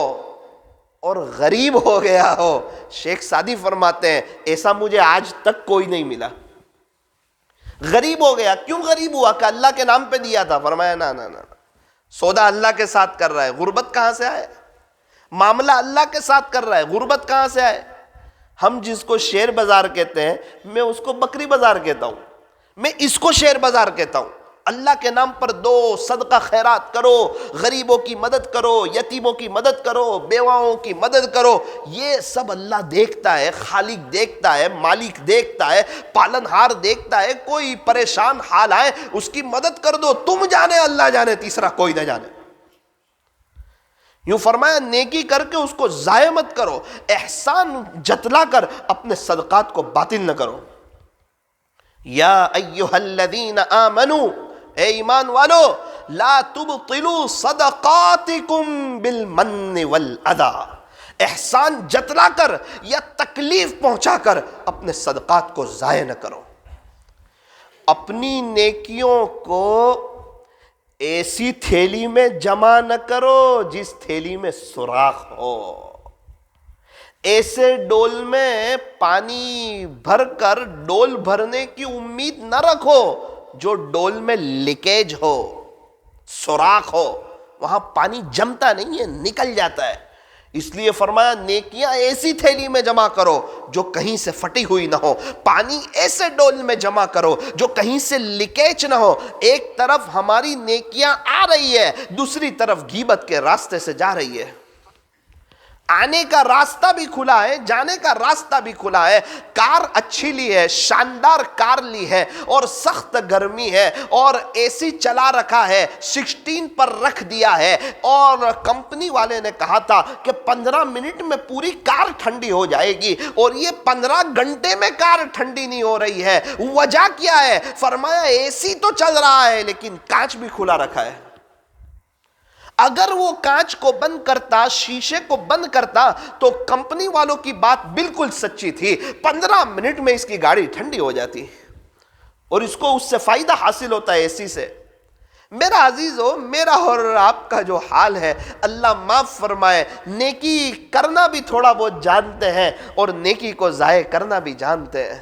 Speaker 1: اور غریب ہو گیا ہو۔ شیخ سعدی فرماتے ہیں ایسا مجھے آج تک کوئی نہیں ملا۔ غریب ہو گیا، کیوں غریب ہوا؟ کہ اللہ کے نام پہ دیا تھا۔ فرمایا نا نا نا، سودا اللہ کے ساتھ کر رہا ہے، غربت کہاں سے آئے؟ معاملہ اللہ کے ساتھ کر رہا ہے، غربت کہاں سے آئے؟ ہم جس کو شیر بازار کہتے ہیں، میں اس کو بکری بازار کہتا ہوں، میں اس کو شیر بازار کہتا ہوں۔ اللہ کے نام پر دو، صدقہ خیرات کرو، غریبوں کی مدد کرو، یتیموں کی مدد کرو، بیواؤں کی مدد کرو، یہ سب اللہ دیکھتا ہے، خالق دیکھتا ہے، مالک دیکھتا ہے، پالنہار دیکھتا ہے۔ کوئی پریشان حال آئے اس کی مدد کر دو، تم جانے اللہ جانے، تیسرا کوئی نہ جانے۔ یوں فرمایا نیکی کر کے اس کو ضائع مت کرو، احسان جتلا کر اپنے صدقات کو باطل نہ کرو۔ یا ایہا الذین آمنوا، اے ایمان والو، لا تبطلوا صدقاتکم بالمن والعدی، احسان جتلا کر یا تکلیف پہنچا کر اپنے صدقات کو ضائع نہ کرو۔ اپنی نیکیوں کو ایسی تھیلی میں جمع نہ کرو جس تھیلی میں سوراخ ہو، ایسے ڈول میں پانی بھر کر ڈول بھرنے کی امید نہ رکھو جو ڈول میں لیکیج ہو۔ سوراخ ہو، وہاں پانی جمتا نہیں ہے، نکل جاتا ہے۔ اس لیے فرمایا نیکیاں ایسی تھیلی میں جمع کرو جو کہیں سے پھٹی ہوئی نہ ہو، پانی ایسے ڈول میں جمع کرو جو کہیں سے لیکیج نہ ہو۔ ایک طرف ہماری نیکیاں آ رہی ہے، دوسری طرف غیبت کے راستے سے جا رہی ہے۔ آنے کا راستہ بھی کھلا ہے، جانے کا راستہ بھی کھلا ہے۔ کار اچھی لی ہے، شاندار کار لی ہے، اور سخت گرمی ہے، اور اے سی چلا رکھا ہے، 16 پر رکھ دیا ہے، اور کمپنی والے نے کہا تھا کہ 15 منٹ میں پوری کار ٹھنڈی ہو جائے گی، اور یہ 15 گھنٹے میں کار ٹھنڈی نہیں ہو رہی ہے۔ وجہ کیا ہے؟ فرمایا اے سی تو چل رہا ہے لیکن کانچ بھی کھلا رکھا ہے۔ اگر وہ کانچ کو بند کرتا، شیشے کو بند کرتا، تو کمپنی والوں کی بات بالکل سچی تھی، 15 منٹ میں اس کی گاڑی ٹھنڈی ہو جاتی، اور اس کو اس سے فائدہ حاصل ہوتا ہے اے سی سے۔ میرا عزیزو، میرا اور آپ کا جو حال ہے، اللہ معاف فرمائے، نیکی کرنا بھی تھوڑا بہت جانتے ہیں اور نیکی کو ضائع کرنا بھی جانتے ہیں۔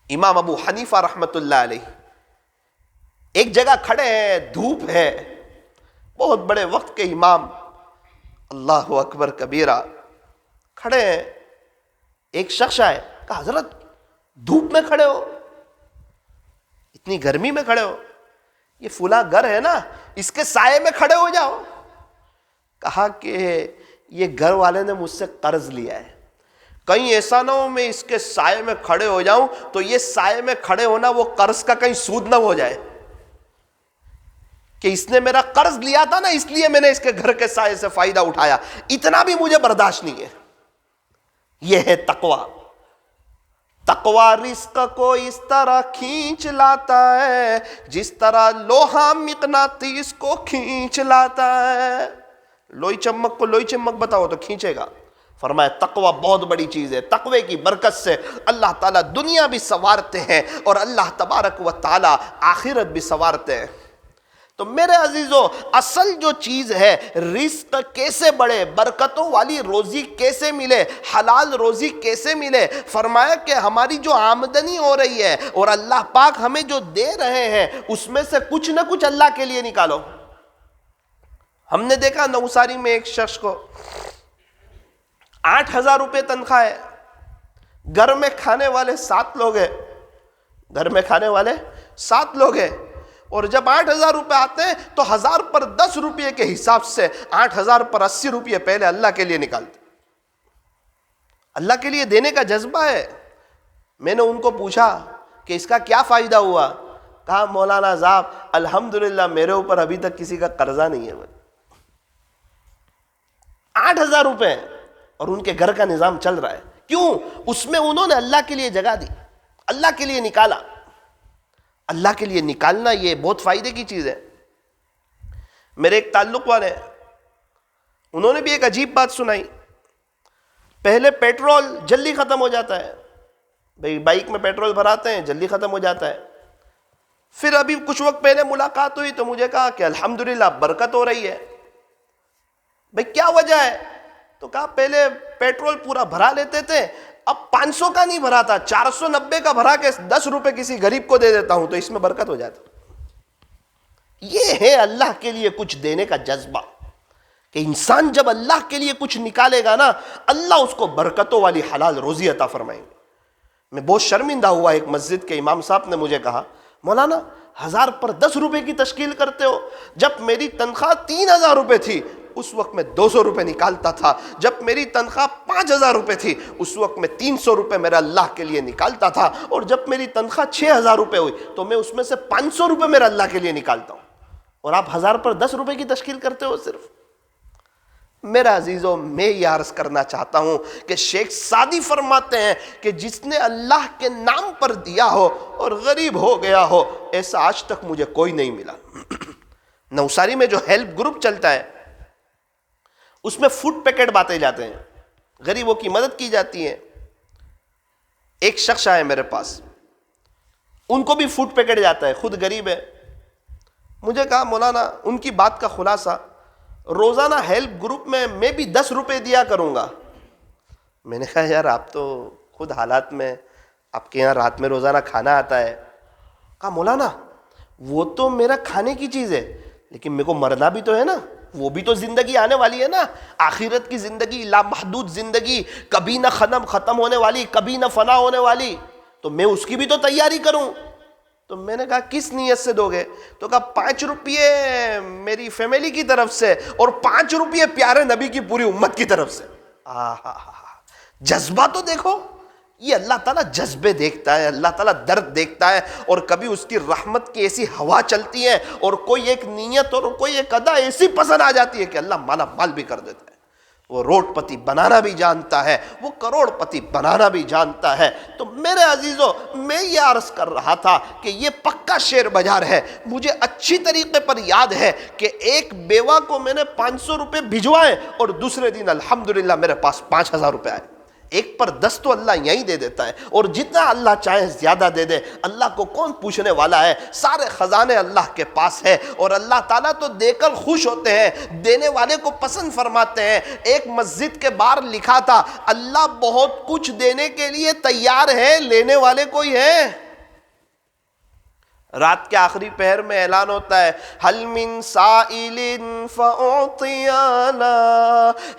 Speaker 1: امام ابو حنیفہ رحمت اللہ علیہ ایک جگہ کھڑے ہیں، دھوپ ہے، بہت بڑے وقت کے امام، اللہ اکبر کبیرہ، کھڑے ہیں۔ ایک شخص آئے، کہا حضرت دھوپ میں کھڑے ہو، اتنی گرمی میں کھڑے ہو، یہ فلاں گھر ہے نا، اس کے سائے میں کھڑے ہو جاؤ۔ کہا کہ یہ گھر والے نے مجھ سے قرض لیا ہے، کہیں ایسا نہ ہو میں اس کے سائے میں کھڑے ہو جاؤں تو یہ سائے میں کھڑے ہونا وہ قرض کا کہیں سود نہ ہو جائے، کہ اس نے میرا قرض لیا تھا نا، اس لیے میں نے اس کے گھر کے سائے سے فائدہ اٹھایا، اتنا بھی مجھے برداشت نہیں ہے۔ یہ ہے تقوی۔ تقوی رزق کو اس طرح کھینچ لاتا ہے جس طرح لوہا مقناطیس کو کھینچ لاتا ہے۔ لوئی چمک کو لوئی چمک بتاؤ تو کھینچے گا۔ فرمایا تقوی بہت بڑی چیز ہے، تقوی کی برکت سے اللہ تعالیٰ دنیا بھی سنوارتے ہیں اور اللہ تبارک و تعالیٰ آخرت بھی سنوارتے ہیں۔ تو میرے عزیزو، اصل جو چیز ہے، رزق کیسے بڑھے، برکتوں والی روزی کیسے ملے، حلال روزی کیسے ملے؟ فرمایا کہ ہماری جو آمدنی ہو رہی ہے اور اللہ پاک ہمیں جو دے رہے ہیں اس میں سے کچھ نہ کچھ اللہ کے لیے نکالو۔ ہم نے دیکھا نوساری میں ایک شخص کو 8,000 روپے تنخواہ ہے، گھر میں کھانے والے 7 لوگ ہیں، گھر میں کھانے والے 7 لوگ ہیں، اور جب 8,000 روپے آتے ہیں تو 1,000 پر 10 روپے کے حساب سے 8,000 پر 80 روپے پہلے اللہ کے لیے نکالتے، اللہ کے لیے دینے کا جذبہ ہے۔ میں نے ان کو پوچھا کہ اس کا کیا فائدہ ہوا؟ کہا مولانا صاحب الحمدللہ میرے اوپر ابھی تک کسی کا قرضہ نہیں ہے۔ 8,000 روپے اور ان کے گھر کا نظام چل رہا ہے، کیوں؟ اس میں انہوں نے اللہ کے لیے جگہ دی، اللہ کے لیے نکالا۔ اللہ کے لیے نکالنا یہ بہت فائدے کی چیز ہے۔ میرے ایک تعلق والے، انہوں نے بھی ایک عجیب بات سنائی۔ پہلے پیٹرول جلدی ختم ہو جاتا ہے، بھئی بائک میں پیٹرول بھراتے ہیں جلدی ختم ہو جاتا ہے۔ پھر ابھی کچھ وقت پہلے ملاقات ہوئی تو مجھے کہا کہ الحمدللہ برکت ہو رہی ہے۔ بھئی کیا وجہ ہے؟ تو کہا پہلے پیٹرول پورا بھرا لیتے تھے، اب 500 کا نہیں بھرا تھا، 490 کا بھرا کے 10 روپے کسی غریب کو دے دیتا ہوں تو اس میں برکت ہو جاتا۔ یہ ہے اللہ کے لیے کچھ دینے کا جذبہ، کہ انسان جب اللہ کے لیے کچھ نکالے گا نا، اللہ اس کو برکتوں والی حلال روزی عطا فرمائیں گے۔ میں بہت شرمندہ ہوا، ایک مسجد کے امام صاحب نے مجھے کہا مولانا 1,000 پر 10 روپے کی تشکیل کرتے ہو، جب میری تنخواہ 3,000 روپے تھی اس وقت میں 200 روپے نکالتا تھا، جب میری تنخواہ 5,000 روپے تھی اس وقت میں 300 روپے میرا اللہ کے لیے نکالتا تھا، اور جب میری تنخواہ 6,000 روپے ہوئی تو میں اس میں سے 500 روپے میرا اللہ کے لیے نکالتا ہوں، اور آپ 1,000 پر 10 روپے کی تشکیل کرتے ہو صرف۔ میرا عزیزو، میں یہ عرض کرنا چاہتا ہوں کہ شیخ سعدی فرماتے ہیں کہ جس نے اللہ کے نام پر دیا ہو اور غریب ہو گیا ہو، ایسا آج تک مجھے کوئی نہیں ملا۔ نوساری میں جو ہیلپ گروپ چلتا ہے اس میں فوڈ پیکٹ بانٹے جاتے ہیں، غریبوں کی مدد کی جاتی ہے۔ ایک شخص آئے میرے پاس، ان کو بھی فوڈ پیکٹ جاتا ہے، خود غریب ہے۔ مجھے کہا مولانا ان کی بات کا خلاصہ، روزانہ ہیلپ گروپ میں میں بھی 10 روپے دیا کروں گا۔ میں نے کہا یار آپ تو خود حالات میں، آپ کے یہاں رات میں روزانہ کھانا آتا ہے۔ کہا مولانا وہ تو میرا کھانے کی چیز ہے، لیکن میرے کو مرنا بھی تو ہے نا، وہ بھی تو زندگی آنے والی ہے نا، آخرت کی زندگی، لامحدود زندگی، کبھی نہ ختم ہونے والی، کبھی نہ فنا ہونے والی، تو میں اس کی بھی تو تیاری کروں۔ تو میں نے کہا کس نیت سے دو گے؟ تو کہا 5 روپیے میری فیملی کی طرف سے اور 5 روپیے پیارے نبی کی پوری امت کی طرف سے۔ جذبہ تو دیکھو، یہ اللہ تعالیٰ جذبے دیکھتا ہے، اللہ تعالیٰ درد دیکھتا ہے، اور کبھی اس کی رحمت کی ایسی ہوا چلتی ہے اور کوئی ایک نیت اور کوئی ایک ادا ایسی پسند آ جاتی ہے کہ اللہ مالا مال بھی کر دیتا ہے۔ وہ روڈ پتی بنانا بھی جانتا ہے، وہ کروڑ پتی بنانا بھی جانتا ہے۔ تو میرے عزیزو، میں یہ عرض کر رہا تھا کہ یہ پکا شیر بازار ہے۔ مجھے اچھی طریقے پر یاد ہے کہ ایک بیوہ کو میں نے 500 روپے بھجوائے اور دوسرے دن الحمدللہ میرے پاس 5000 روپے آئے۔ ایک پر 10 تو اللہ یہیں دے دیتا ہے، اور جتنا اللہ چاہے زیادہ دے دے، اللہ کو کون پوچھنے والا ہے؟ سارے خزانے اللہ کے پاس ہے، اور اللہ تعالیٰ تو دے کر خوش ہوتے ہیں، دینے والے کو پسند فرماتے ہیں۔ ایک مسجد کے باہر لکھا تھا، اللہ بہت کچھ دینے کے لیے تیار ہے، لینے والے کوئی ہے؟ رات کے آخری پہر میں اعلان ہوتا ہے، حل من سائل فاعطینا،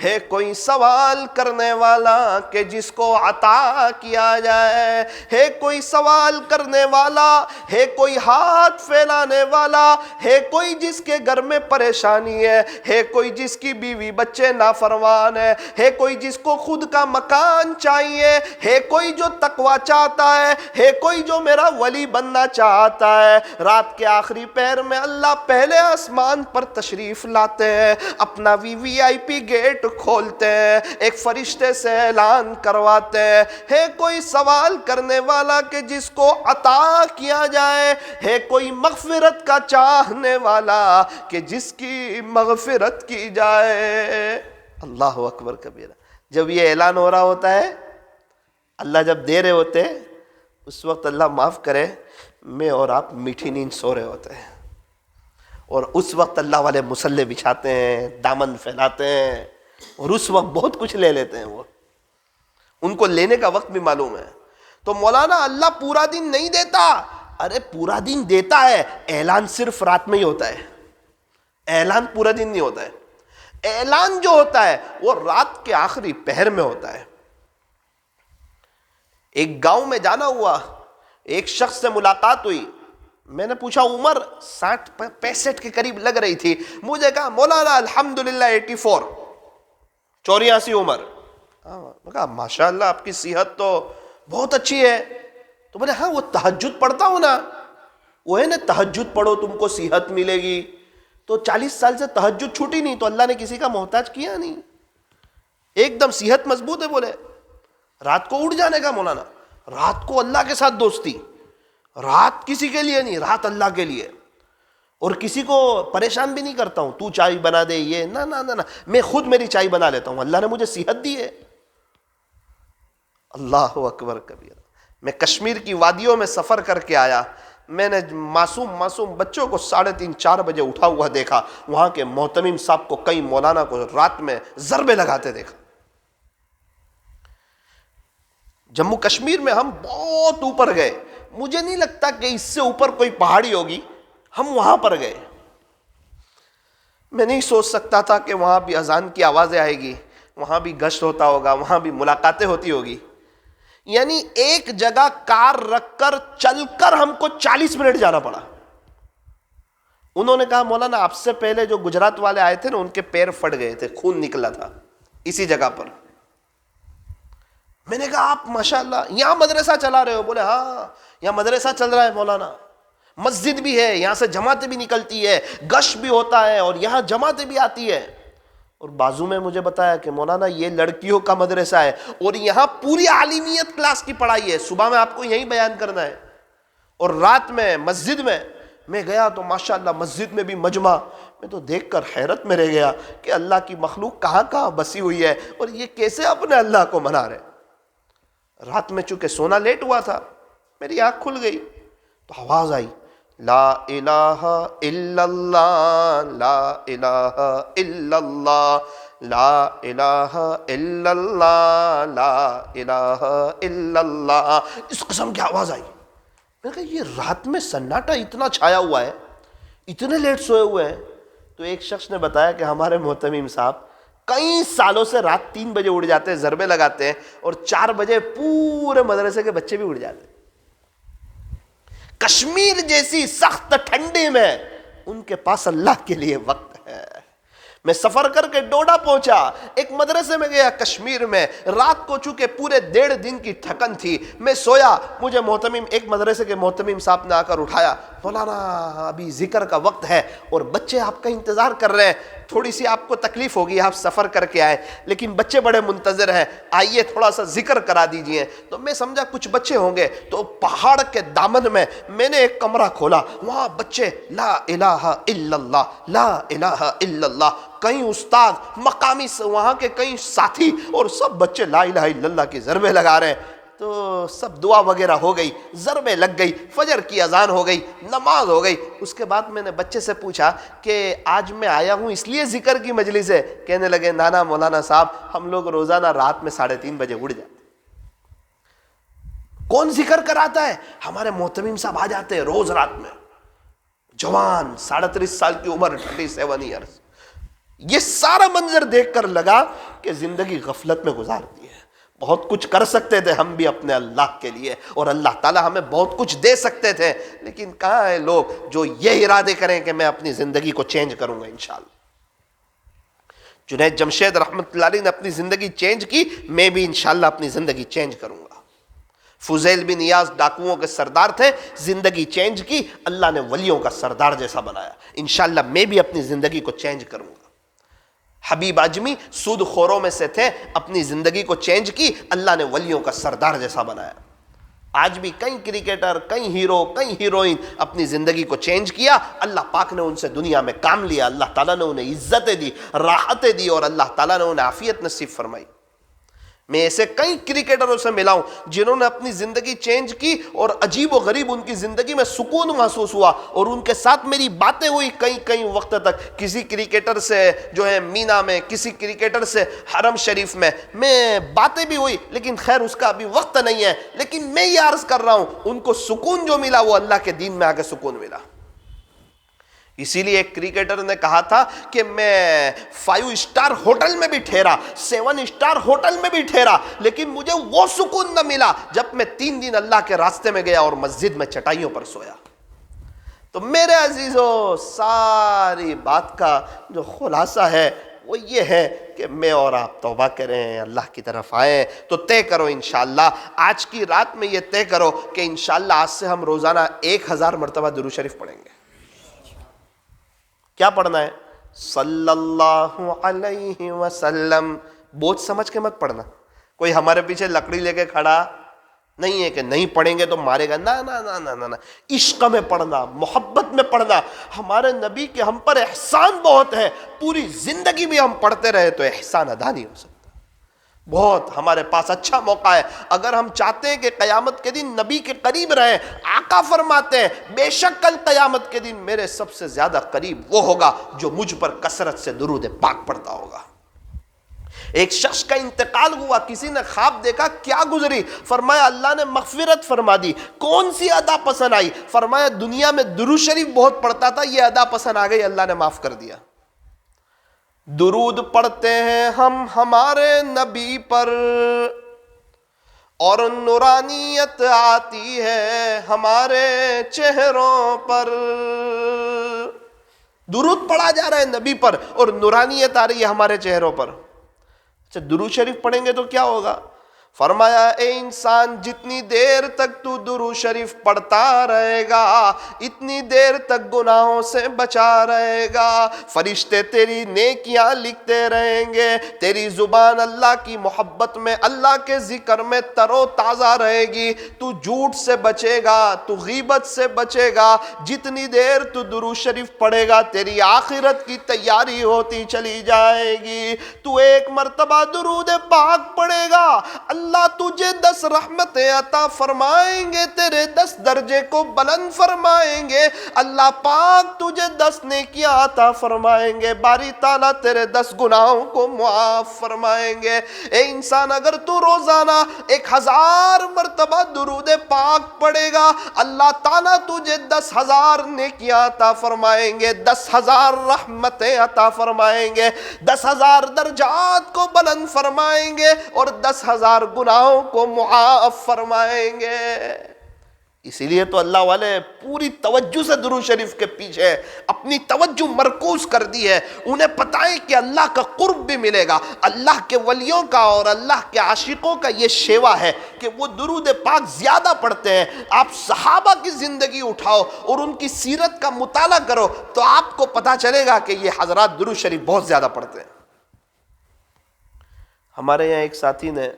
Speaker 1: ہے کوئی سوال کرنے والا کہ جس کو عطا کیا جائے، ہے کوئی سوال کرنے والا، ہے کوئی ہاتھ پھیلانے والا، ہے کوئی جس کے گھر میں پریشانی ہے کوئی جس کی بیوی بچے نافرمان ہے کوئی جس کو خود کا مکان چاہیے، ہے کوئی جو تقوی چاہتا ہے کوئی جو میرا ولی بننا چاہتا ہے۔ رات کے آخری پہر میں اللہ پہلے آسمان پر تشریف لاتے ہیں، اپنا VIP گیٹ کھولتے ہیں، ایک فرشتے سے اعلان کرواتے ہیں، ہے کوئی سوال کرنے والا کہ جس کو عطا کیا جائے، ہے کوئی مغفرت کا چاہنے والا کہ جس کی مغفرت کی جائے۔ اللہ اکبر کبیرہ۔ جب یہ اعلان ہو رہا ہوتا ہے، اللہ جب دے رہے ہوتے ہیں، اس وقت اللہ معاف کرے، میں اور آپ میٹھی نیند سو رہے ہوتے ہیں، اور اس وقت اللہ والے مصلے بچھاتے ہیں، دامن پھیلاتے ہیں، اور اس وقت بہت کچھ لے لیتے ہیں۔ وہ ان کو لینے کا وقت بھی معلوم ہے۔ تو مولانا اللہ پورا دن نہیں دیتا، ارے پورا دن دیتا ہے، اعلان صرف رات میں ہی ہوتا ہے، اعلان پورا دن نہیں ہوتا ہے۔ اعلان جو ہوتا ہے وہ رات کے آخری پہر میں ہوتا ہے۔ ایک گاؤں میں جانا ہوا، ایک شخص سے ملاقات ہوئی، میں نے پوچھا عمر 60-65 کے قریب لگ رہی تھی، مجھے کہا مولانا الحمدللہ 84 عمر۔ میں کہا ماشاءاللہ آپ کی صحت تو بہت اچھی ہے۔ تو بولے ہاں وہ تہجد پڑھتا ہوں نا، وہ ہے نا تہجد پڑھو تم کو صحت ملے گی۔ تو 40 سال سے تہجد چھوٹی نہیں، تو اللہ نے کسی کا محتاج کیا نہیں، ایک دم صحت مضبوط ہے۔ بولے رات کو اٹھ جانے کا مولانا، رات کو اللہ کے ساتھ دوستی، رات کسی کے لیے نہیں، رات اللہ کے لیے، اور کسی کو پریشان بھی نہیں کرتا ہوں تو چائے بنا دے، یہ نہ نہ نہ، میں خود میری چائے بنا لیتا ہوں، اللہ نے مجھے صحت دی ہے۔ اللہ اکبر کبیر۔ میں کشمیر کی وادیوں میں سفر کر کے آیا، میں نے معصوم بچوں کو 3:30-4 بجے اٹھا ہوا دیکھا، وہاں کے محتمم صاحب کو کئی مولانا کو رات میں ضربے لگاتے دیکھا۔ جموں کشمیر میں ہم بہت اوپر گئے، مجھے نہیں لگتا کہ اس سے اوپر کوئی پہاڑی ہوگی، ہم وہاں پر گئے۔ میں نہیں سوچ سکتا تھا کہ وہاں بھی اذان کی آوازیں آئے گی، وہاں بھی گشت ہوتا ہوگا، وہاں بھی ملاقاتیں ہوتی ہوگی۔ یعنی ایک جگہ کار رکھ کر چل کر ہم کو 40 منٹ جانا پڑا۔ انہوں نے کہا مولانا آپ سے پہلے جو گجرات والے آئے تھے نا، ان کے پیر پھٹ گئے تھے، خون نکلا تھا اسی جگہ پر۔ میں نے کہا آپ ماشاءاللہ یہاں مدرسہ چلا رہے ہو؟ بولے ہاں یہاں مدرسہ چل رہا ہے مولانا، مسجد بھی ہے، یہاں سے جماعتیں بھی نکلتی ہے، گشت بھی ہوتا ہے، اور یہاں جماعتیں بھی آتی ہے۔ اور بازو میں مجھے بتایا کہ مولانا یہ لڑکیوں کا مدرسہ ہے، اور یہاں پوری عالمیت کلاس کی پڑھائی ہے، صبح میں آپ کو یہیں بیان کرنا ہے، اور رات میں مسجد میں گیا تو ماشاءاللہ مسجد میں بھی مجمع، میں تو دیکھ کر حیرت میں رہ گیا کہ اللہ کی مخلوق کہاں کہاں بسی ہوئی ہے، اور یہ کیسے اپنے اللہ کو منا رہے۔ رات میں چونکہ سونا لیٹ ہوا تھا، میری آنکھ کھل گئی تو آواز آئی، لا الہ الا اللہ، لا الہ الا اللہ، لا الہ الا اللہ، لا الہ الا اللہ۔ اس قسم کی آواز آئی، میں نے کہا یہ رات میں سناٹا اتنا چھایا ہوا ہے، اتنے لیٹ سوئے ہوئے ہیں؟ تو ایک شخص نے بتایا کہ ہمارے محتمیم صاحب کئی سالوں سے رات 3 بجے اٹھ جاتے ہیں، ضربے لگاتے ہیں، اور 4 بجے پورے مدرسے کے بچے بھی اٹھ جاتے ہیں۔ کشمیر جیسی سخت ٹھنڈی میں ان کے پاس اللہ کے لیے وقت ہے۔ میں سفر کر کے ڈوڈا پہنچا، ایک مدرسے میں گیا کشمیر میں، رات کو چونکہ پورے 1.5 دن کی تھکن تھی، میں سویا، مجھے محتمیم ایک مدرسے کے محتمیم صاحب نے آ کر اٹھایا، مولانا ابھی ذکر کا وقت ہے اور بچے آپ کا انتظار کر رہے ہیں، تھوڑی سی آپ کو تکلیف ہوگی، آپ سفر کر کے آئے لیکن بچے بڑے منتظر ہیں، آئیے تھوڑا سا ذکر کرا دیجئے۔ تو میں سمجھا کچھ بچے ہوں گے، تو پہاڑ کے دامن میں نے ایک کمرہ کھولا، وہاں بچے لا الہ الا اللہ لا الہ الا اللہ، کئی استاد مقامی وہاں کے کئی ساتھی، اور سب بچے لا الہ الا اللہ کی ضربے لگا رہے ہیں۔ تو سب دعا وغیرہ ہو گئی، ضربیں لگ گئی، فجر کی اذان ہو گئی، نماز ہو گئی۔ اس کے بعد میں نے بچے سے پوچھا کہ آج میں آیا ہوں اس لیے ذکر کی مجلس ہے؟ کہنے لگے نانا مولانا صاحب ہم لوگ روزانہ رات میں 3:30 بجے اٹھ جاتے۔ کون ذکر کراتا ہے؟ ہمارے محتمیم صاحب آ جاتے ہیں روز رات میں، جوان 37.5 سال کی عمر، 37 ایئرس۔ یہ سارا منظر دیکھ کر لگا کہ زندگی غفلت میں گزارتی ہے۔ بہت کچھ کر سکتے تھے ہم بھی اپنے اللہ کے لیے، اور اللہ تعالیٰ ہمیں بہت کچھ دے سکتے تھے، لیکن کہاں ہے لوگ جو یہ ارادے کریں کہ میں اپنی زندگی کو چینج کروں گا انشاءاللہ۔ جنید جمشید رحمۃ اللہ علیہ نے اپنی زندگی چینج کی، میں بھی انشاءاللہ اپنی زندگی چینج کروں گا۔ فضیل بن ایاز ڈاکوؤں کے سردار تھے، زندگی چینج کی، اللہ نے ولیوں کا سردار جیسا بنایا، انشاءاللہ میں بھی اپنی زندگی کو چینج کروں گا۔ حبیب اعجمی سود خوروں میں سے تھے، اپنی زندگی کو چینج کی، اللہ نے ولیوں کا سردار جیسا بنایا۔ آج بھی کئی کرکٹر، کئی ہیرو، کئی ہیروئن اپنی زندگی کو چینج کیا، اللہ پاک نے ان سے دنیا میں کام لیا، اللہ تعالیٰ نے انہیں عزتیں دی، راحتیں دی، اور اللہ تعالیٰ نے انہیں عافیت نصیب فرمائی۔ میں ایسے کئی کرکٹروں سے ملا ہوں جنہوں نے اپنی زندگی چینج کی، اور عجیب و غریب ان کی زندگی میں سکون محسوس ہوا، اور ان کے ساتھ میری باتیں ہوئی کئی وقت تک۔ کسی کرکٹر سے جو ہے مینا میں، کسی کرکٹر سے حرم شریف میں باتیں بھی ہوئی، لیکن خیر اس کا ابھی وقت نہیں ہے، لیکن میں یہ عرض کر رہا ہوں ان کو سکون جو ملا وہ اللہ کے دین میں آ کے سکون ملا۔ اسی لیے ایک کرکٹر نے کہا تھا کہ میں 5 اسٹار ہوٹل میں بھی ٹھہرا، 7 اسٹار ہوٹل میں بھی ٹھہرا، لیکن مجھے وہ سکون نہ ملا جب میں 3 دن اللہ کے راستے میں گیا اور مسجد میں چٹائیوں پر سویا۔ تو میرے عزیزوں، ساری بات کا جو خلاصہ ہے وہ یہ ہے کہ میں اور آپ توبہ کریں، اللہ کی طرف آئیں، تو طے کرو انشاءاللہ آج کی رات میں یہ طے کرو کہ انشاءاللہ آج سے ہم روزانہ 1000 مرتبہ درود شریف پڑھیں گے۔ کیا پڑھنا ہے؟ صلی اللہ علیہ وسلم۔ بوجھ سمجھ کے مت پڑھنا، کوئی ہمارے پیچھے لکڑی لے کے کھڑا نہیں ہے کہ نہیں پڑھیں گے تو مارے گا، نہ نہ نہ نہ نہ، عشق میں پڑھنا، محبت میں پڑھنا۔ ہمارے نبی کے ہم پر احسان بہت ہے، پوری زندگی بھی ہم پڑھتے رہے تو احسان ادا نہیں ہو سکتا۔ بہت ہمارے پاس اچھا موقع ہے، اگر ہم چاہتے ہیں کہ قیامت کے دن نبی کے قریب رہیں، آقا فرماتے ہیں بے شک کل قیامت کے دن میرے سب سے زیادہ قریب وہ ہوگا جو مجھ پر کثرت سے درود پاک پڑھتا ہوگا۔ ایک شخص کا انتقال ہوا، کسی نے خواب دیکھا، کیا گزری؟ فرمایا اللہ نے مغفرت فرما دی۔ کون سی ادا پسند آئی؟ فرمایا دنیا میں درود شریف بہت پڑھتا تھا، یہ ادا پسند آ گئی، اللہ نے معاف کر دیا۔ درود پڑھتے ہیں ہم ہمارے نبی پر اور نورانیت آتی ہے ہمارے چہروں پر۔ درود پڑھا جا رہا ہے نبی پر اور نورانیت آ رہی ہے ہمارے چہروں پر۔ اچھا درود شریف پڑھیں گے تو کیا ہوگا؟ فرمایا اے انسان جتنی دیر تک تو درود شریف پڑھتا رہے گا اتنی دیر تک گناہوں سے بچا رہے گا، فرشتے تیری نیکیاں لکھتے رہیں گے، تیری زبان اللہ کی محبت میں، اللہ کے ذکر میں تر و تازہ رہے گی، تو جھوٹ سے بچے گا، تو غیبت سے بچے گا۔ جتنی دیر تو درود شریف پڑھے گا تیری آخرت کی تیاری ہوتی چلی جائے گی۔ تو ایک مرتبہ درود پاک پڑھے گا، اللہ تجھے 10 رحمتیں عطا فرمائیں گے، تیرے 10 درجے کو بلند فرمائیں گے، اللہ پاک تجھے 10 نیکیاں عطا فرمائیں گے، باری تعالیٰ تیرے 10 گناہوں کو معاف فرمائیں گے۔ اے انسان، اگر تو روزانہ 1000 مرتبہ درود پاک پڑھے گا، اللہ تعالیٰ تجھے 10,000 نیکیاں عطا فرمائیں گے، 10,000 رحمتیں عطا فرمائیں گے، 10,000 درجات کو بلند فرمائیں گے اور 10,000 گناہوں کو معاف فرمائیں گے۔ اسی لیے تو اللہ والے پوری توجہ سے درود شریف کے پیچھے اپنی توجہ مرکوز کر دی ہے۔ انہیں پتہ ہے کہ اللہ کا قرب بھی ملے گا، اللہ کے ولیوں کا اور اللہ کے عاشقوں کا یہ شیوا ہے کہ وہ درود پاک زیادہ پڑھتے ہیں۔ آپ صحابہ کی زندگی اٹھاؤ اور ان کی سیرت کا مطالعہ کرو تو آپ کو پتہ چلے گا کہ یہ حضرات درود شریف بہت زیادہ پڑھتے ہیں۔ ہمارے یہاں ایک ساتھی نے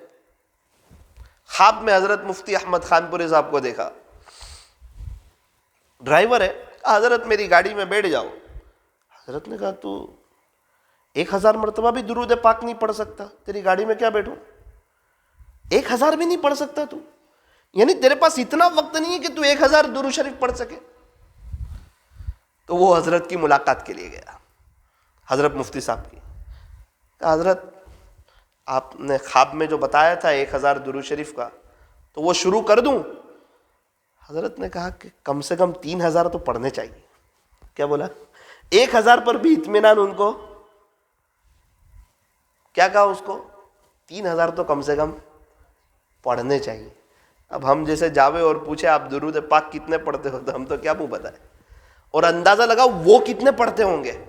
Speaker 1: خواب میں حضرت مفتی احمد خان پوری صاحب کو دیکھا، ڈرائیور ہے، حضرت میری گاڑی میں بیٹھ جاؤ۔ حضرت نے کہا تو 1000 مرتبہ بھی درود پاک نہیں پڑھ سکتا، تیری گاڑی میں کیا بیٹھوں؟ 1000 بھی نہیں پڑھ سکتا تو؟ یعنی تیرے پاس اتنا وقت نہیں ہے کہ تو 1000 درود شریف پڑھ سکے؟ تو وہ حضرت کی ملاقات کے لیے گیا، حضرت مفتی صاحب کی۔ کہا حضرت آپ نے خواب میں جو بتایا تھا 1000 درود شریف کا، تو وہ شروع کر دوں؟ حضرت نے کہا کہ کم سے کم 3000 تو پڑھنے چاہیے۔ کیا بولا؟ 1000 پر بھی اطمینان ان کو؟ کیا کہا اس کو؟ 3000 تو کم سے کم پڑھنے چاہیے۔ اب ہم جیسے جاوے اور پوچھے آپ درود پاک کتنے پڑھتے ہو تو ہم تو کیا منہ بتائیں، اور اندازہ لگاؤ وہ کتنے پڑھتے ہوں گے۔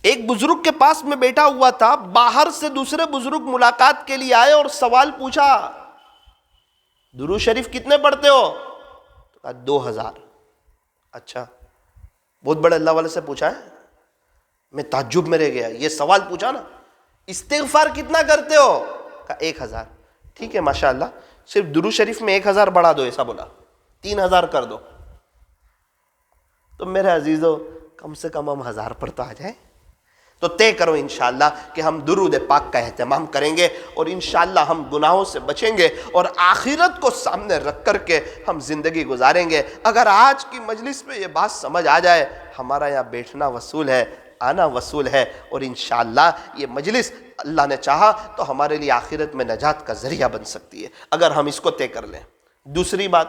Speaker 1: ایک بزرگ کے پاس میں بیٹھا ہوا تھا، باہر سے دوسرے بزرگ ملاقات کے لیے آئے اور سوال پوچھا درود شریف کتنے پڑھتے ہو؟ تو کہا 2000۔ اچھا، بہت بڑے اللہ والے سے پوچھا ہے؟ میں تعجب میں رہ گیا، یہ سوال پوچھا نا۔ استغفار کتنا کرتے ہو؟ کہا 1000۔ ٹھیک ہے ماشاءاللہ، صرف درود شریف میں 1000 بڑھا دو، ایسا بولا 3000 کر دو۔ تو میرے عزیزو کم سے کم ہم 1000 پر تو آ جائیں۔ تو طے کرو انشاءاللہ کہ ہم درود پاک کا اہتمام کریں گے اور انشاءاللہ ہم گناہوں سے بچیں گے اور آخرت کو سامنے رکھ کر کے ہم زندگی گزاریں گے۔ اگر آج کی مجلس میں یہ بات سمجھ آ جائے، ہمارا یہاں بیٹھنا وصول ہے، آنا وصول ہے، اور انشاءاللہ یہ مجلس اللہ نے چاہا تو ہمارے لیے آخرت میں نجات کا ذریعہ بن سکتی ہے اگر ہم اس کو طے کر لیں۔ دوسری بات،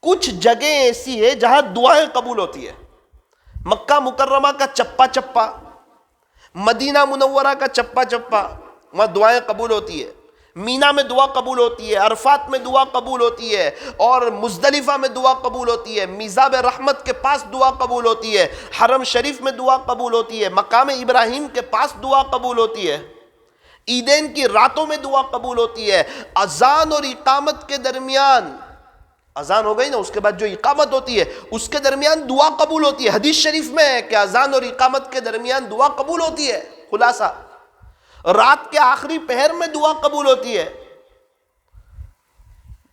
Speaker 1: کچھ جگہیں ایسی ہے جہاں دعائیں قبول ہوتی ہے۔ مکہ مکرمہ کا چپا چپا، مدینہ منورہ کا چپا چپا، وہاں دعائیں قبول ہوتی ہے۔ مینا میں دعا قبول ہوتی ہے، عرفات میں دعا قبول ہوتی ہے، اور مزدلفہ میں دعا قبول ہوتی ہے، میزاب رحمت کے پاس دعا قبول ہوتی ہے، حرم شریف میں دعا قبول ہوتی ہے، مقام ابراہیم کے پاس دعا قبول ہوتی ہے، عیدین کی راتوں میں دعا قبول ہوتی ہے، اذان اور اقامت کے درمیان، اذان ہو گئی نا، اس کے بعد جو اقامت ہوتی ہے اس کے درمیان دعا قبول ہوتی ہے۔ حدیث شریف میں ہے کہ اذان اور اقامت کے درمیان دعا قبول ہوتی ہے۔ خلاصہ، رات کے آخری پہر میں دعا قبول ہوتی ہے۔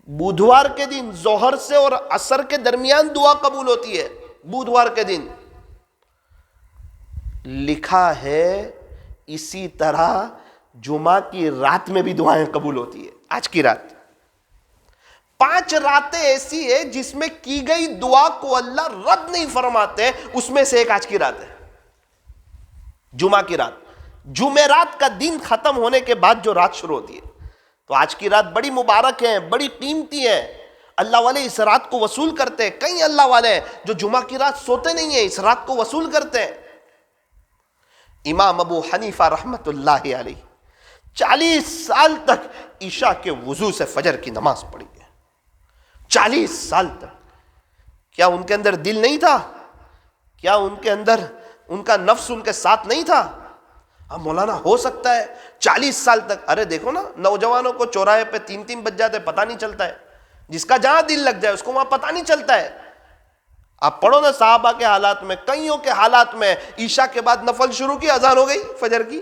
Speaker 1: بدھوار کے دن ظہر سے اور عصر کے درمیان دعا قبول ہوتی ہے، بدھوار کے دن۔ لکھا ہے اسی طرح جمعہ کی رات میں بھی دعائیں قبول ہوتی ہے۔ آج کی رات 5 راتیں ایسی ہے جس میں کی گئی دعا کو اللہ رد نہیں فرماتے، اس میں سے ایک آج کی رات ہے، جمعہ کی رات۔ جمعرات کا دن ختم ہونے کے بعد جو رات شروع ہوتی ہے، تو آج کی رات بڑی مبارک ہے، بڑی قیمتی ہے۔ اللہ والے اس رات کو وصول کرتے ہیں۔ کئی اللہ والے ہیں جو جمعہ کی رات سوتے نہیں ہیں، اس رات کو وصول کرتے ہیں۔ امام ابو حنیفہ رحمت اللہ علیہ 40 سال تک عشاء کے وضو سے فجر کی نماز پڑھی ہے۔ 40 سال تک۔ کیا ان کے اندر دل نہیں تھا؟ کیا ان کے اندر ان کا نفس ان کے ساتھ نہیں تھا؟ اب مولانا ہو سکتا ہے 40 سال تک، ارے دیکھو نا نوجوانوں کو چوراہے پہ 3 بج جاتے پتہ نہیں چلتا ہے، جس کا جہاں دل لگ جائے اس کو وہاں پتہ نہیں چلتا ہے۔ آپ پڑھو نا صحابہ کے حالات میں، کئیوں کے حالات میں، عشاء کے بعد نفل شروع کی، اذان ہو گئی فجر کی،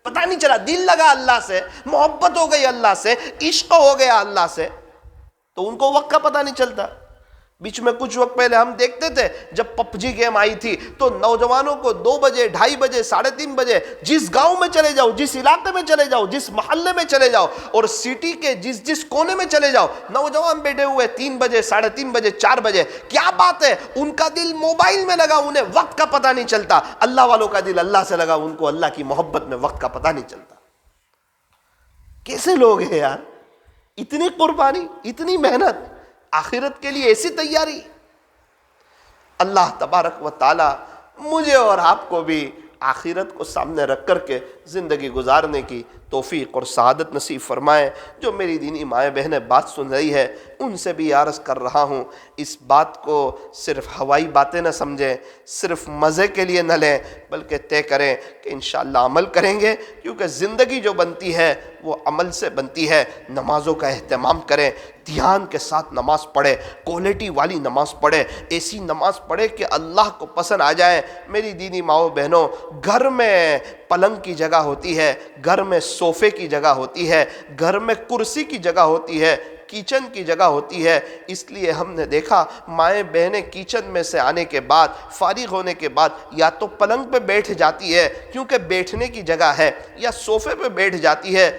Speaker 1: پتہ نہیں چلا، دل لگا اللہ سے، محبت ہو گئی اللہ سے، عشق ہو گیا اللہ سے، تو ان کو وقت کا پتہ نہیں چلتا۔ بیچ میں کچھ وقت پہلے ہم دیکھتے تھے جب پب جی گیم آئی تھی تو نوجوانوں کو 2 بجے 2:30 بجے 3:30 بجے جس گاؤں میں چلے جاؤ، جس علاقے میں چلے جاؤ، جس محلے میں چلے جاؤ اور سٹی کے جس کونے میں چلے جاؤ، نوجوان بیٹھے ہوئے 3 بجے 3:30 بجے 4 بجے. کیا بات ہے، ان کا دل موبائل میں لگا، انہیں وقت کا پتہ نہیں چلتا. اللہ والوں کا دل اللہ سے لگا، ان کو اللہ کی محبت میں وقت کا پتہ نہیں چلتا. کیسے لوگ ہیں یار، اتنی قربانی، اتنی محنت، آخرت کے لیے ایسی تیاری. اللہ تبارک و تعالی مجھے اور آپ کو بھی آخرت کو سامنے رکھ کر کے زندگی گزارنے کی توفیق اور سعادت نصیب فرمائے. جو میری دینی مائیں بہنیں بات سن رہی ہے ان سے بھی عرض کر رہا ہوں، اس بات کو صرف ہوائی باتیں نہ سمجھیں، صرف مزے کے لیے نہ لیں، بلکہ طے کریں کہ انشاءاللہ عمل کریں گے، کیونکہ زندگی جو بنتی ہے وہ عمل سے بنتی ہے. نمازوں کا اہتمام کریں، دھیان کے ساتھ نماز پڑھے، کوالٹی والی نماز پڑھے، ایسی نماز پڑھے کہ اللہ کو پسند آ جائے. میری دینی ماؤں بہنوں، گھر میں پلنگ کی جگہ ہوتی ہے، گھر میں صوفے کی جگہ ہوتی ہے، گھر میں کرسی کی جگہ ہوتی ہے، کچن کی جگہ ہوتی ہے. اس لیے ہم نے دیکھا مائیں بہنیں کچن میں سے آنے کے بعد، فارغ ہونے کے بعد یا تو پلنگ پہ بیٹھ جاتی ہے کیونکہ بیٹھنے کی جگہ ہے، یا صوفے پہ بیٹھ جاتی ہے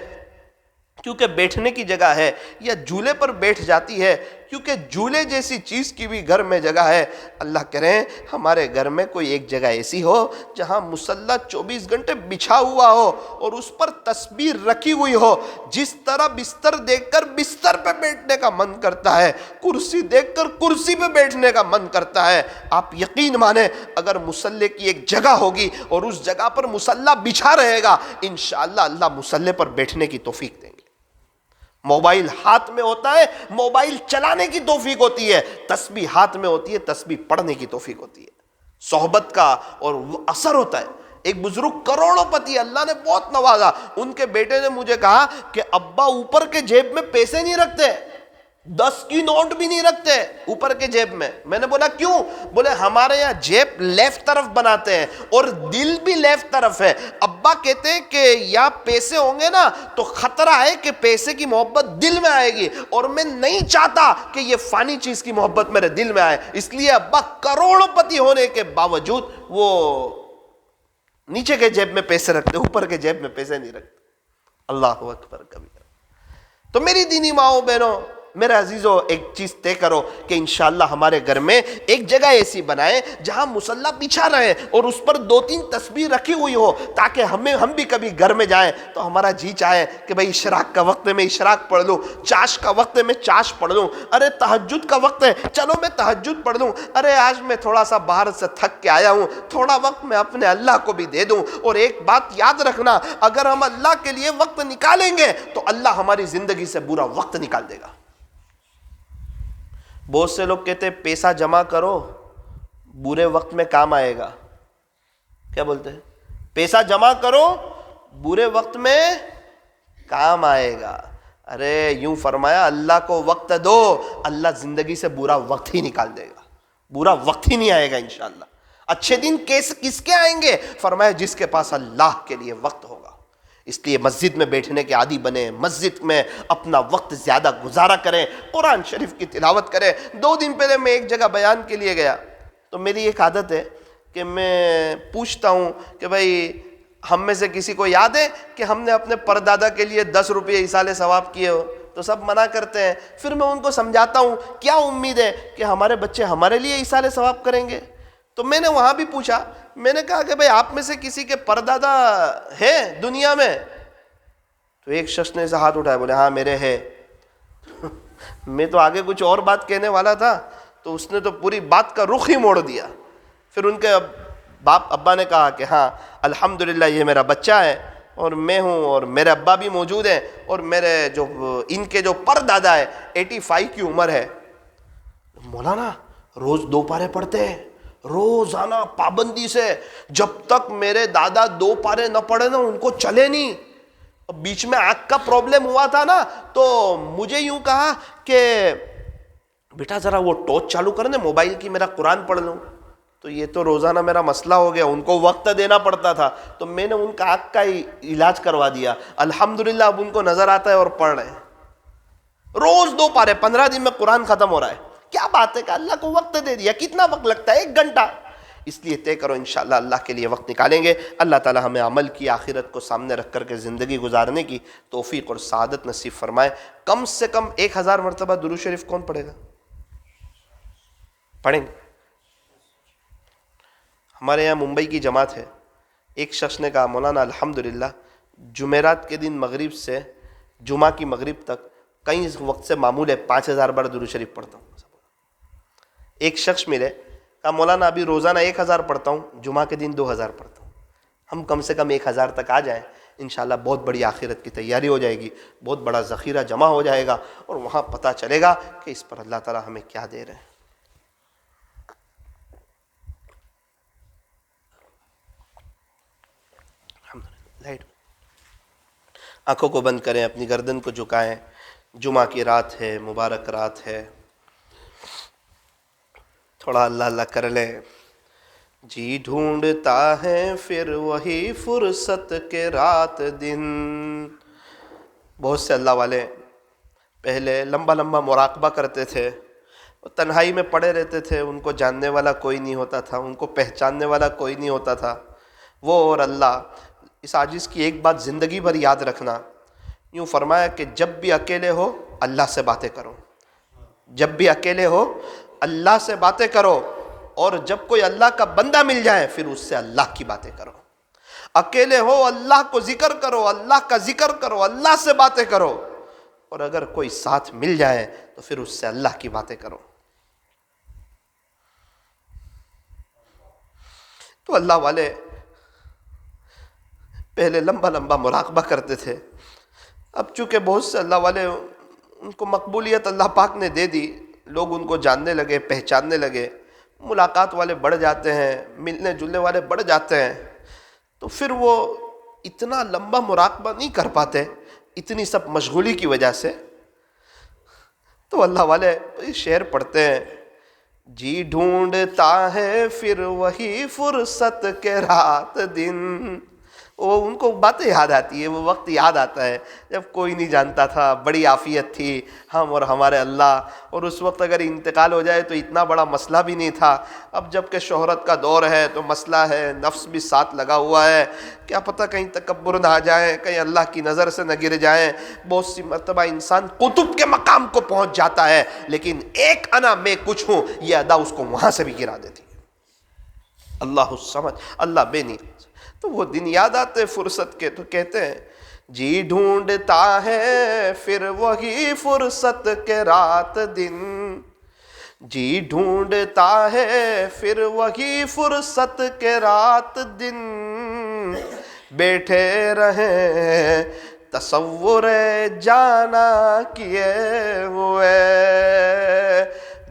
Speaker 1: کیونکہ بیٹھنے کی جگہ ہے، یا جھولے پر بیٹھ جاتی ہے کیونکہ جھولے جیسی چیز کی بھی گھر میں جگہ ہے. اللہ کریں ہمارے گھر میں کوئی ایک جگہ ایسی ہو جہاں مصلی 24 گھنٹے بچھا ہوا ہو اور اس پر تسبیح رکھی ہوئی ہو. جس طرح بستر دیکھ کر بستر پہ بیٹھنے کا من کرتا ہے، کرسی دیکھ کر کرسی پہ بیٹھنے کا من کرتا ہے. آپ یقین مانیں اگر مصلی کی ایک جگہ ہوگی اور اس جگہ پر مصلی بچھا رہے گا، انشاءاللہ اللہ مصلی پر بیٹھنے کی توفیق دیں گے. موبائل ہاتھ میں ہوتا ہے، موبائل چلانے کی توفیق ہوتی ہے. تسبیح ہاتھ میں ہوتی ہے، تسبیح پڑھنے کی توفیق ہوتی ہے. صحبت کا اور اثر ہوتا ہے. ایک بزرگ کروڑوں پتی، اللہ نے بہت نوازا، ان کے بیٹے نے مجھے کہا کہ ابا اوپر کے جیب میں پیسے نہیں رکھتے، 10 کی نوٹ بھی نہیں رکھتے اوپر کے جیب میں. میں نے بولا کیوں؟ بولے ہمارے یہاں جیب لیفٹ طرف بناتے ہیں اور دل بھی لیفٹ طرف ہے. ابا کہتے ہیں کہ یا پیسے ہوں گے نا تو خطرہ ہے کہ پیسے کی محبت دل میں آئے گی، اور میں نہیں چاہتا کہ یہ فانی چیز کی محبت میرے دل میں آئے. اس لیے ابا کروڑوں پتی ہونے کے باوجود وہ نیچے کے جیب میں پیسے رکھتے، اوپر کے جیب میں پیسے نہیں رکھتے. اللہ اکبر کبیر. تو میری دینی ماؤں بہنوں، میرے عزیزوں، ایک چیز طے کرو کہ انشاءاللہ ہمارے گھر میں ایک جگہ ایسی بنائیں جہاں مصلی بچھا رہے اور اس پر 2-3 تسبیح رکھی ہوئی ہو، تاکہ ہم بھی کبھی گھر میں جائیں تو ہمارا جی چاہے کہ بھئی اشراق کا وقت ہے میں اشراق پڑھ لوں، چاش کا وقت ہے میں چاش پڑھ لوں، ارے تہجد کا وقت ہے چلو میں تہجد پڑھ لوں، ارے آج میں تھوڑا سا باہر سے تھک کے آیا ہوں، تھوڑا وقت میں اپنے اللہ کو بھی دے دوں. اور ایک بات یاد رکھنا، اگر ہم اللہ کے لیے وقت نکالیں گے تو اللہ ہماری زندگی سے برا وقت نکال دے گا. بہت سے لوگ کہتے ہیں پیسہ جمع کرو برے وقت میں کام آئے گا. کیا بولتے ہیں؟ پیسہ جمع کرو برے وقت میں کام آئے گا. ارے یوں فرمایا اللہ کو وقت دو، اللہ زندگی سے برا وقت ہی نکال دے گا، برا وقت ہی نہیں آئے گا انشاءاللہ. اچھے دن کس کے آئیں گے؟ فرمایا جس کے پاس اللہ کے لیے وقت ہوگا. اس لیے مسجد میں بیٹھنے کے عادی بنیں، مسجد میں اپنا وقت زیادہ گزارا کریں، قرآن شریف کی تلاوت کریں. 2 دن پہلے میں ایک جگہ بیان کے لیے گیا تو میری ایک عادت ہے کہ میں پوچھتا ہوں کہ بھائی ہم میں سے کسی کو یاد ہے کہ ہم نے اپنے پردادا کے لیے 10 روپے ایصال ثواب کیے ہو؟ تو سب منع کرتے ہیں. پھر میں ان کو سمجھاتا ہوں کیا امید ہے کہ ہمارے بچے ہمارے لیے ایصال ثواب کریں گے؟ تو میں نے وہاں بھی پوچھا، میں نے کہا کہ بھئی آپ میں سے کسی کے پردادا ہے دنیا میں؟ تو ایک شخص نے ایسا ہاتھ اٹھایا، بولے ہاں میرے ہے. میں تو آگے کچھ اور بات کہنے والا تھا تو اس نے تو پوری بات کا رخ ہی موڑ دیا. پھر ان کے باپ ابا نے کہا کہ ہاں الحمدللہ یہ میرا بچہ ہے اور میں ہوں اور میرے ابا بھی موجود ہیں اور میرے ان کے جو پردادا ہے 85 کی عمر ہے. مولانا روز 2 پارے پڑھتے ہیں روزانہ پابندی سے، جب تک میرے دادا 2 پارے نہ پڑھے نا ان کو چلے نہیں. بیچ میں آنکھ کا پرابلم ہوا تھا نا تو مجھے یوں کہا کہ بیٹا ذرا وہ ٹارچ چالو کر دے موبائل کی، میرا قرآن پڑھ لوں. تو یہ تو روزانہ میرا مسئلہ ہو گیا، ان کو وقت دینا پڑتا تھا تو میں نے ان کا آنکھ کا علاج کروا دیا. الحمدللہ اب ان کو نظر آتا ہے اور پڑھ رہے ہیں. روز 2 پارے 15 دن میں قرآن ختم ہو رہا ہے. کیا بات ہے کہ اللہ کو وقت دے دیا، کتنا وقت لگتا ہے؟ 1 گھنٹہ. اس لیے طے کرو انشاءاللہ اللہ کے لیے وقت نکالیں گے. اللہ تعالی ہمیں عمل کی، آخرت کو سامنے رکھ کر کے زندگی گزارنے کی توفیق اور سعادت نصیب فرمائے. کم سے کم 1000 مرتبہ درود شریف کون پڑھے گا؟ پڑھیں گے. ہمارے یہاں ممبئی کی جماعت ہے، ایک شخص نے کہا مولانا الحمدللہ جمعرات کے دن مغرب سے جمعہ کی مغرب تک کئی وقت سے معمول ہے 5000 بار درود شریف پڑھتا ہوں. ایک شخص ملے کہا مولانا ابھی روزانہ 1000 پڑھتا ہوں، جمعہ کے دن 2000 پڑھتا ہوں. ہم کم سے کم 1000 تک آ جائیں، انشاءاللہ بہت بڑی آخرت کی تیاری ہو جائے گی، بہت بڑا ذخیرہ جمع ہو جائے گا، اور وہاں پتہ چلے گا کہ اس پر اللہ تعالی ہمیں کیا دے رہے ہیں. لائٹ آنکھوں کو بند کریں، اپنی گردن کو جھکائیں. جمعہ کی رات ہے، مبارک رات ہے، تھوڑا اللہ اللہ کر لیں. جی ڈھونڈتا ہے پھر وہی فرصت کے رات دن. بہت سے اللہ والے پہلے لمبا لمبا مراقبہ کرتے تھے، تنہائی میں پڑے رہتے تھے، ان کو جاننے والا کوئی نہیں ہوتا تھا، ان کو پہچاننے والا کوئی نہیں ہوتا تھا. وہ اور اللہ، اس عاجز کی ایک بات زندگی بھر یاد رکھنا. یوں فرمایا کہ جب بھی اکیلے ہو اللہ سے باتیں کرو، جب بھی اکیلے ہو اللہ سے باتیں کرو، اور جب کوئی اللہ کا بندہ مل جائے پھر اس سے اللہ کی باتیں کرو. اکیلے ہو اللہ کو ذکر کرو، اللہ کا ذکر کرو، اللہ سے باتیں کرو، اور اگر کوئی ساتھ مل جائے تو پھر اس سے اللہ کی باتیں کرو. تو اللہ والے پہلے لمبا لمبا مراقبہ کرتے تھے. اب چونکہ بہت سے اللہ والے ان کو مقبولیت اللہ پاک نے دے دی، لوگ ان کو جاننے لگے، پہچاننے لگے، ملاقات والے بڑھ جاتے ہیں، ملنے جلنے والے بڑھ جاتے ہیں، تو پھر وہ اتنا لمبا مراقبہ نہیں کر پاتے اتنی سب مشغولی کی وجہ سے. تو اللہ والے شعر پڑھتے ہیں، جی ڈھونڈتا ہے پھر وہی فرصت کے رات دن. وہ ان کو باتیں یاد آتی ہے، وہ وقت یاد آتا ہے جب کوئی نہیں جانتا تھا، بڑی عافیت تھی ہم اور ہمارے اللہ، اور اس وقت اگر انتقال ہو جائے تو اتنا بڑا مسئلہ بھی نہیں تھا. اب جب کہ شہرت کا دور ہے تو مسئلہ ہے، نفس بھی ساتھ لگا ہوا ہے، کیا پتہ کہیں تکبر نہ آ جائیں، کہیں اللہ کی نظر سے نہ گر جائیں. بہت سی مرتبہ انسان قطب کے مقام کو پہنچ جاتا ہے، لیکن ایک انا میں کچھ ہوں یہ ادا اس کو وہاں سے بھی گرا دیتی ہے. اللہ الصمد، اللہ بے نیاز. تو وہ دن یاد آتے فرصت کے، تو کہتے ہیں جی ڈھونڈتا ہے پھر وہی فرصت کے رات دن. جی ڈھونڈتا ہے پھر وہی فرصت کے رات دن. بیٹھے رہیں تصور جانا کیے ہوئے،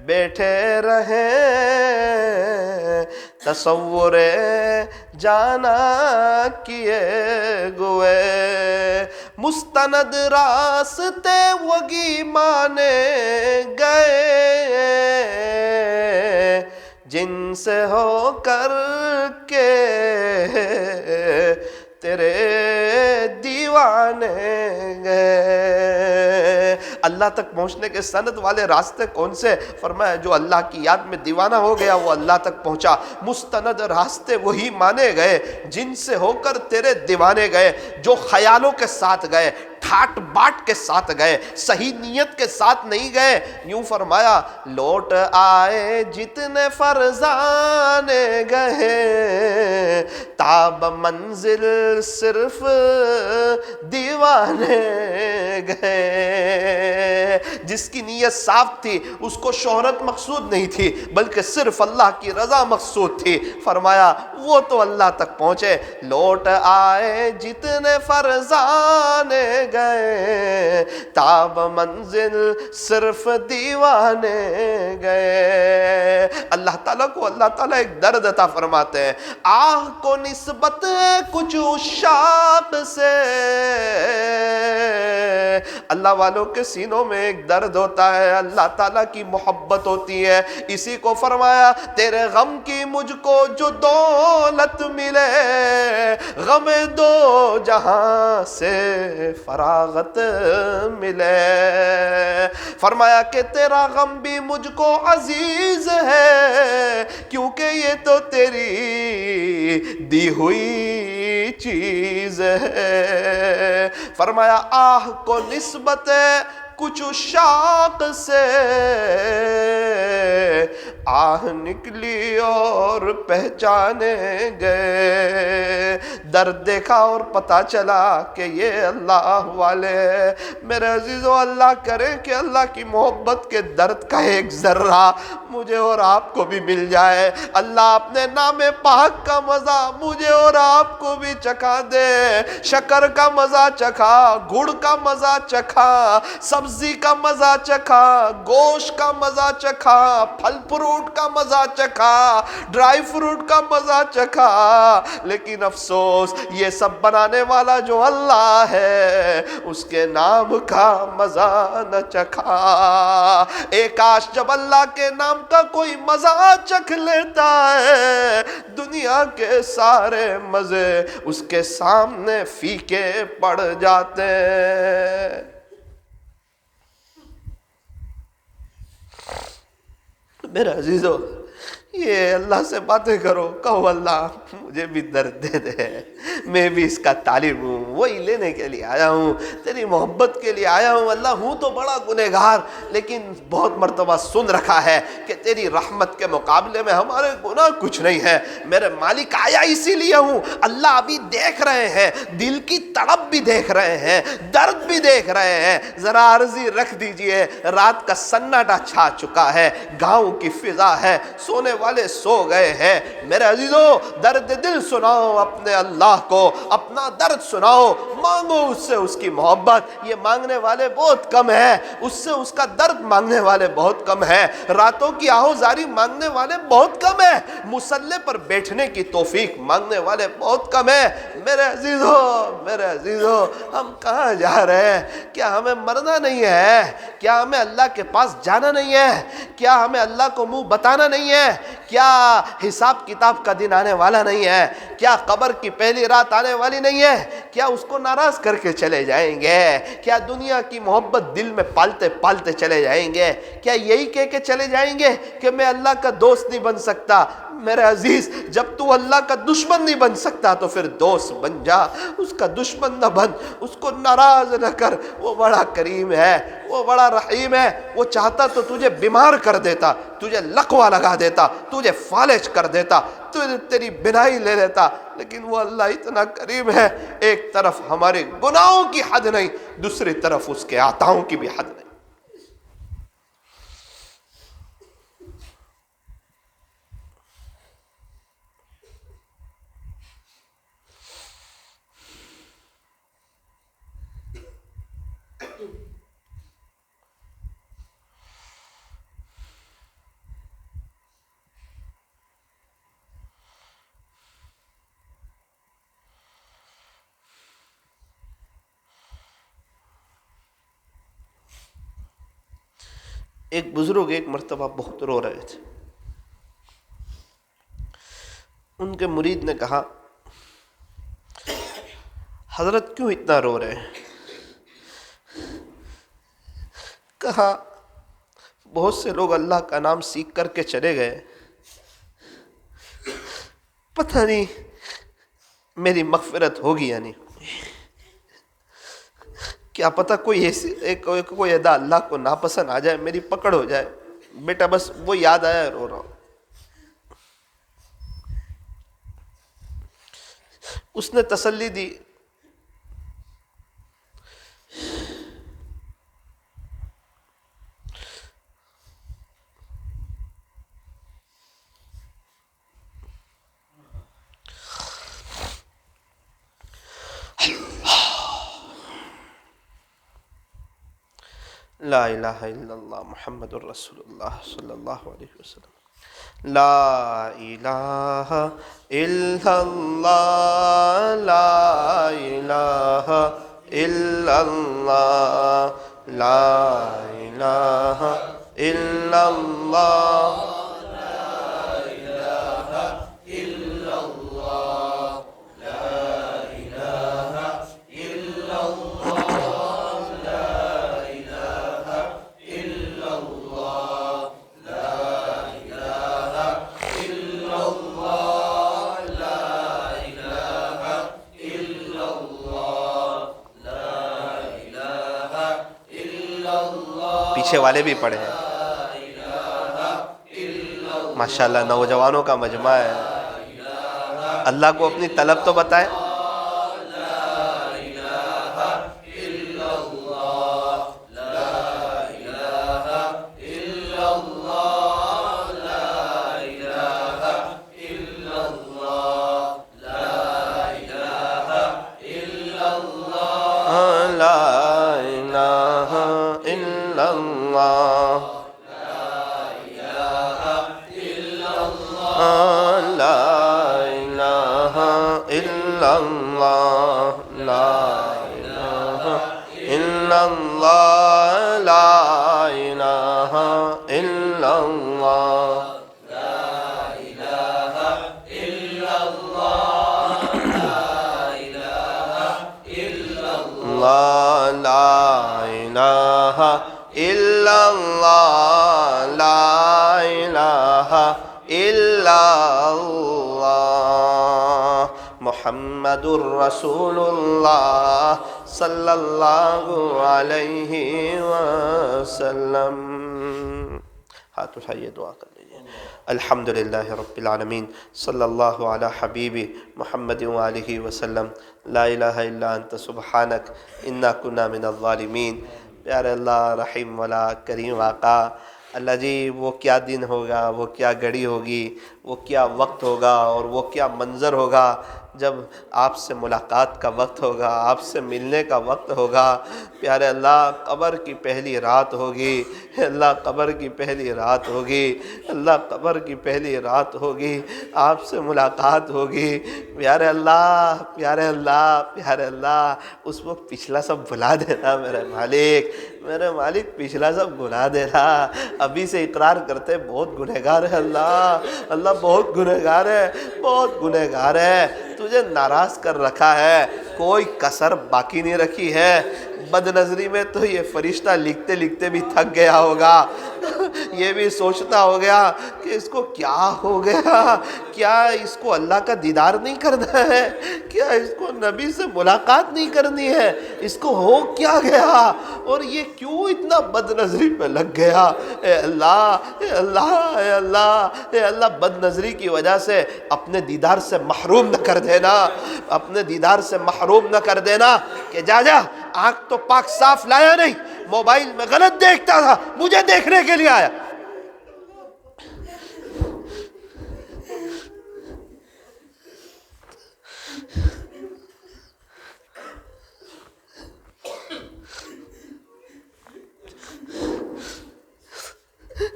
Speaker 1: بیٹھے رہیں تصور جانا کیے ہوئے. مستند راستے وگی مانے گئے، جن سے ہو کر کے تیرے دیوانے گئے. اللہ تک پہنچنے کے سند والے راستے کون سے؟ فرمایا جو اللہ کی یاد میں دیوانہ ہو گیا وہ اللہ تک پہنچا. مستند راستے وہی مانے گئے جن سے ہو کر تیرے دیوانے گئے. جو خیالوں کے ساتھ گئے، ٹھاٹ باٹ کے ساتھ گئے، صحیح نیت کے ساتھ نہیں گئے. یوں فرمایا لوٹ آئے جتنے فرزانے گئے، تاب منزل صرف دیوانے گئے. جس کی نیت صاف تھی اس کو شہرت مقصود نہیں تھی بلکہ صرف اللہ کی رضا مقصود تھی. فرمایا وہ تو اللہ تک پہنچے. لوٹ آئے جتنے فرزانے گئے، تاب منزل صرف دیوانے گئے. اللہ تعالیٰ کو اللہ تعالیٰ ایک درد عطا فرماتے ہیں. آہ کو نسبت کچھ عشاق سے اللہ والوں کے سینوں میں ایک درد ہوتا ہے، اللہ تعالیٰ کی محبت ہوتی ہے. اسی کو فرمایا تیرے غم کی مجھ کو جو دولت ملے، غم دو جہاں سے فراغت ملے. فرمایا کہ تیرا غم بھی مجھ کو عزیز ہے، کیونکہ یہ تو تیری دی ہوئی چیز ہے. فرمایا آہ کو نسبت کچھ شاق سے آہ نکلی اور پہچانے گئے. درد دیکھا اور پتا چلا کہ یہ اللہ والے. میرے عزیزو، اللہ کرے کہ اللہ کی محبت کے درد کا ایک ذرہ مجھے اور آپ کو بھی مل جائے. اللہ اپنے نام پاک کا مزہ مجھے اور آپ کو بھی چکھا دے. شکر کا مزہ چکھا، گڑ کا مزہ چکھا، سبزی کا مزہ چکھا، گوشت کا مزہ چکھا، پھل فروٹ کا مزہ چکھا، ڈرائی فروٹ کا مزہ چکھا. لیکن افسوس یہ سب بنانے والا جو اللہ ہے اس کے نام کا مزہ نہ چکھا. ایک کاش جب اللہ کے نام کا کوئی مزہ چکھ لیتا ہے، دنیا کے سارے مزے اس کے سامنے پھیکے پڑ جاتے ہیں. میرے عزیزو، یہ اللہ سے باتیں کرو، کہو اللہ مجھے بھی درد دے دے، میں بھی اس کا طالب ہوں، وہی لینے کے لیے آیا ہوں، تیری محبت کے لیے آیا ہوں. اللہ ہوں تو بڑا گنہگار، لیکن بہت مرتبہ سن رکھا ہے کہ تیری رحمت کے مقابلے میں ہمارے گناہ کچھ نہیں ہے. میرے مالک آیا اسی لیے ہوں. اللہ ابھی دیکھ رہے ہیں، دل کی تڑپ بھی دیکھ رہے ہیں، درد بھی دیکھ رہے ہیں. ذرا عرضی رکھ دیجئے، رات کا سناٹا چھا چکا ہے، گاؤں کی فضا ہے، سونے والے سو گئے ہیں. میرے عزیزو، درد دل سناؤ اپنے اللہ کو، اپنا درد سناؤ، مانگو اس سے اس کی محبت. یہ مانگنے والے بہت کم ہیں، اس سے اس کا درد مانگنے والے بہت کم ہیں، راتوں کی آہوزاری مانگنے والے بہت کم ہیں، مصلی پر بیٹھنے کی توفیق مانگنے والے بہت کم ہیں. میرے عزیزو، ہم کہاں جا رہے ہیں؟ کیا ہمیں مرنا نہیں ہے؟ کیا ہمیں اللہ کے پاس جانا نہیں ہے؟ کیا ہمیں اللہ کو منہ بتانا نہیں ہے؟ کیا حساب کتاب کا دن آنے والا نہیں ہے؟ کیا قبر کی پہلی رات آنے والی نہیں ہے؟ کیا اس کو ناراض کر کے چلے جائیں گے؟ کیا دنیا کی محبت دل میں پالتے پالتے چلے جائیں گے؟ کیا یہی کہہ کے چلے جائیں گے کہ میں اللہ کا دوست نہیں بن سکتا؟ میرے عزیز، جب تو اللہ کا دشمن نہیں بن سکتا تو پھر دوست بن جا. اس کا دشمن نہ بن، اس کو ناراض نہ کر. وہ بڑا کریم ہے، وہ بڑا رحیم ہے. وہ چاہتا تو تجھے بیمار کر دیتا، تجھے لقوہ لگا دیتا، تجھے فالج کر دیتا، تیری بنائی لے لیتا. لیکن وہ اللہ اتنا کریم ہے، ایک طرف ہمارے گناہوں کی حد نہیں، دوسری طرف اس کے عطاؤں کی بھی حد نہیں. ایک بزرگ ایک مرتبہ بہت رو رہے تھے. ان کے مرید نے کہا، حضرت کیوں اتنا رو رہے ہیں؟ کہا، بہت سے لوگ اللہ کا نام سیکھ کر کے چلے گئے، پتہ نہیں میری مغفرت ہوگی یا نہیں. کیا پتہ کوئی ادا اللہ کو ناپسند آ جائے، میری پکڑ ہو جائے. بیٹا بس وہ یاد آیا، رو رہا ہوں. اس نے تسلی دی. لا الہ الا اللہ محمد الرسول اللہ صلی اللہ علیہ وسلم. لا الہ الا اللہ، لا الہ الا اللہ لا الہ الا اللہ پیچھے والے بھی پڑھے ہیں ماشاءاللہ نوجوانوں کا مجمع ہے اللہ کو اپنی طلب تو بتائیں محمد الرسول اللہ صلی اللہ علیہ وسلم. ہاتھ اٹھائیے دعا کر لیجیے. الحمدللہ رب العالمین صلی اللہ علی حبیبی محمد وآلہ وسلم. لا الہ الا انت سبحانک انا کنا من الظالمین. پیارے اللہ رحیم والا کریم آقا اللہ جی وہ کیا دن ہوگا وہ کیا گھڑی ہوگی وہ کیا وقت ہوگا اور وہ کیا منظر ہوگا جب آپ سے ملاقات کا وقت ہوگا آپ سے ملنے کا وقت ہوگا. پیارے اللہ قبر کی پہلی رات ہوگی اللہ قبر کی پہلی رات ہوگی اللہ قبر کی پہلی رات ہوگی آپ سے ملاقات ہوگی. پیارے اللہ پیارے اللہ پیارے اللہ اس وقت پچھلا سب بھلا دینا میرے مالک پچھلا سب بھلا دینا. ابھی سے اقرار کرتے بہت گنہگار ہے اللہ بہت گنہگار ہے بہت گنہگار ہے. تجھے ناراض کر رکھا ہے کوئی کسر باقی نہیں رکھی ہے. بد نظری میں تو یہ فرشتہ لکھتے لکھتے بھی تھک گیا ہوگا یہ بھی سوچتا ہو گیا کہ اس کو کیا ہو گیا کیا اس کو اللہ کا دیدار نہیں کرنا ہے کیا اس کو نبی سے ملاقات نہیں کرنی ہے اس کو ہو کیا گیا اور یہ کیوں اتنا بد نظری پہ لگ گیا. اے اللہ اے اللہ اے اللہ اے اللہ بد نظری کی وجہ سے اپنے دیدار سے محروم نہ کر دینا اپنے دیدار سے محروم نہ کر دینا کہ جا آنکھ تو پاک صاف لایا نہیں موبائل میں غلط دیکھتا تھا مجھے دیکھنے کے لیے آیا.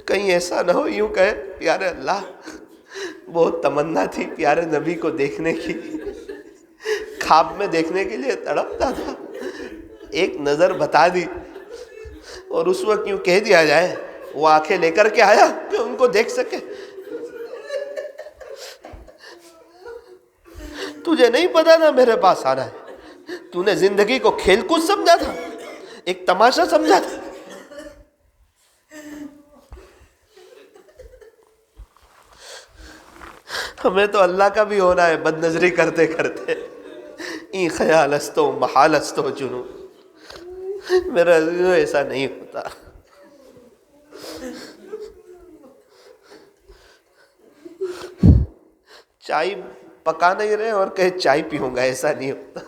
Speaker 1: کہیں ایسا نہ ہو یوں کہے پیارے اللہ بہت تمنا تھی پیارے نبی کو دیکھنے کی خواب میں دیکھنے کے لیے تڑپتا تھا ایک نظر بتا دی اور اس وقت یوں کہہ دیا جائے وہ آنکھیں لے کر کے آیا کہ ان کو دیکھ سکے. تجھے نہیں پتا نا میرے پاس آنا ہے تو نے زندگی کو کھیل کود سمجھا تھا ایک تماشا سمجھا تھا. ہمیں تو اللہ کا بھی ہونا ہے بد نظری کرتے کرتے. این خیال استو محال استو جنو میرا ایسا نہیں ہوتا. چائے پکا نہیں رہے اور کہے چائے پیوں گا ایسا نہیں ہوتا.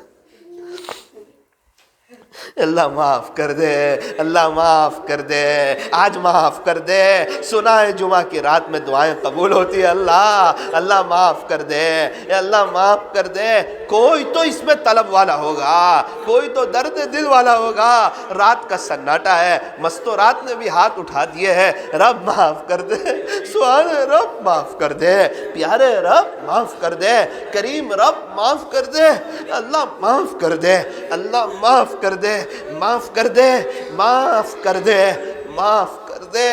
Speaker 1: اللہ معاف کر دے، اللہ معاف کر دے، آج معاف کر دے۔ سنا ہے جمعہ کی رات میں دعائیں قبول ہوتی ہے، اللہ معاف کر دے، اللہ معاف کر دے۔ کوئی تو اس میں طلب والا ہوگا، کوئی تو درد دل والا ہوگا۔ رات کا سناٹا ہے، مستورات نے بھی ہاتھ اٹھا دیے ہیں، رب معاف کر دے، سبحان رب معاف کر دے، پیارے رب معاف کر دے، کریم رب معاف کر دے، اللہ معاف کر دے، اللہ معاف کر دے، معاف کر دے، معاف کر دے، معاف کر دے،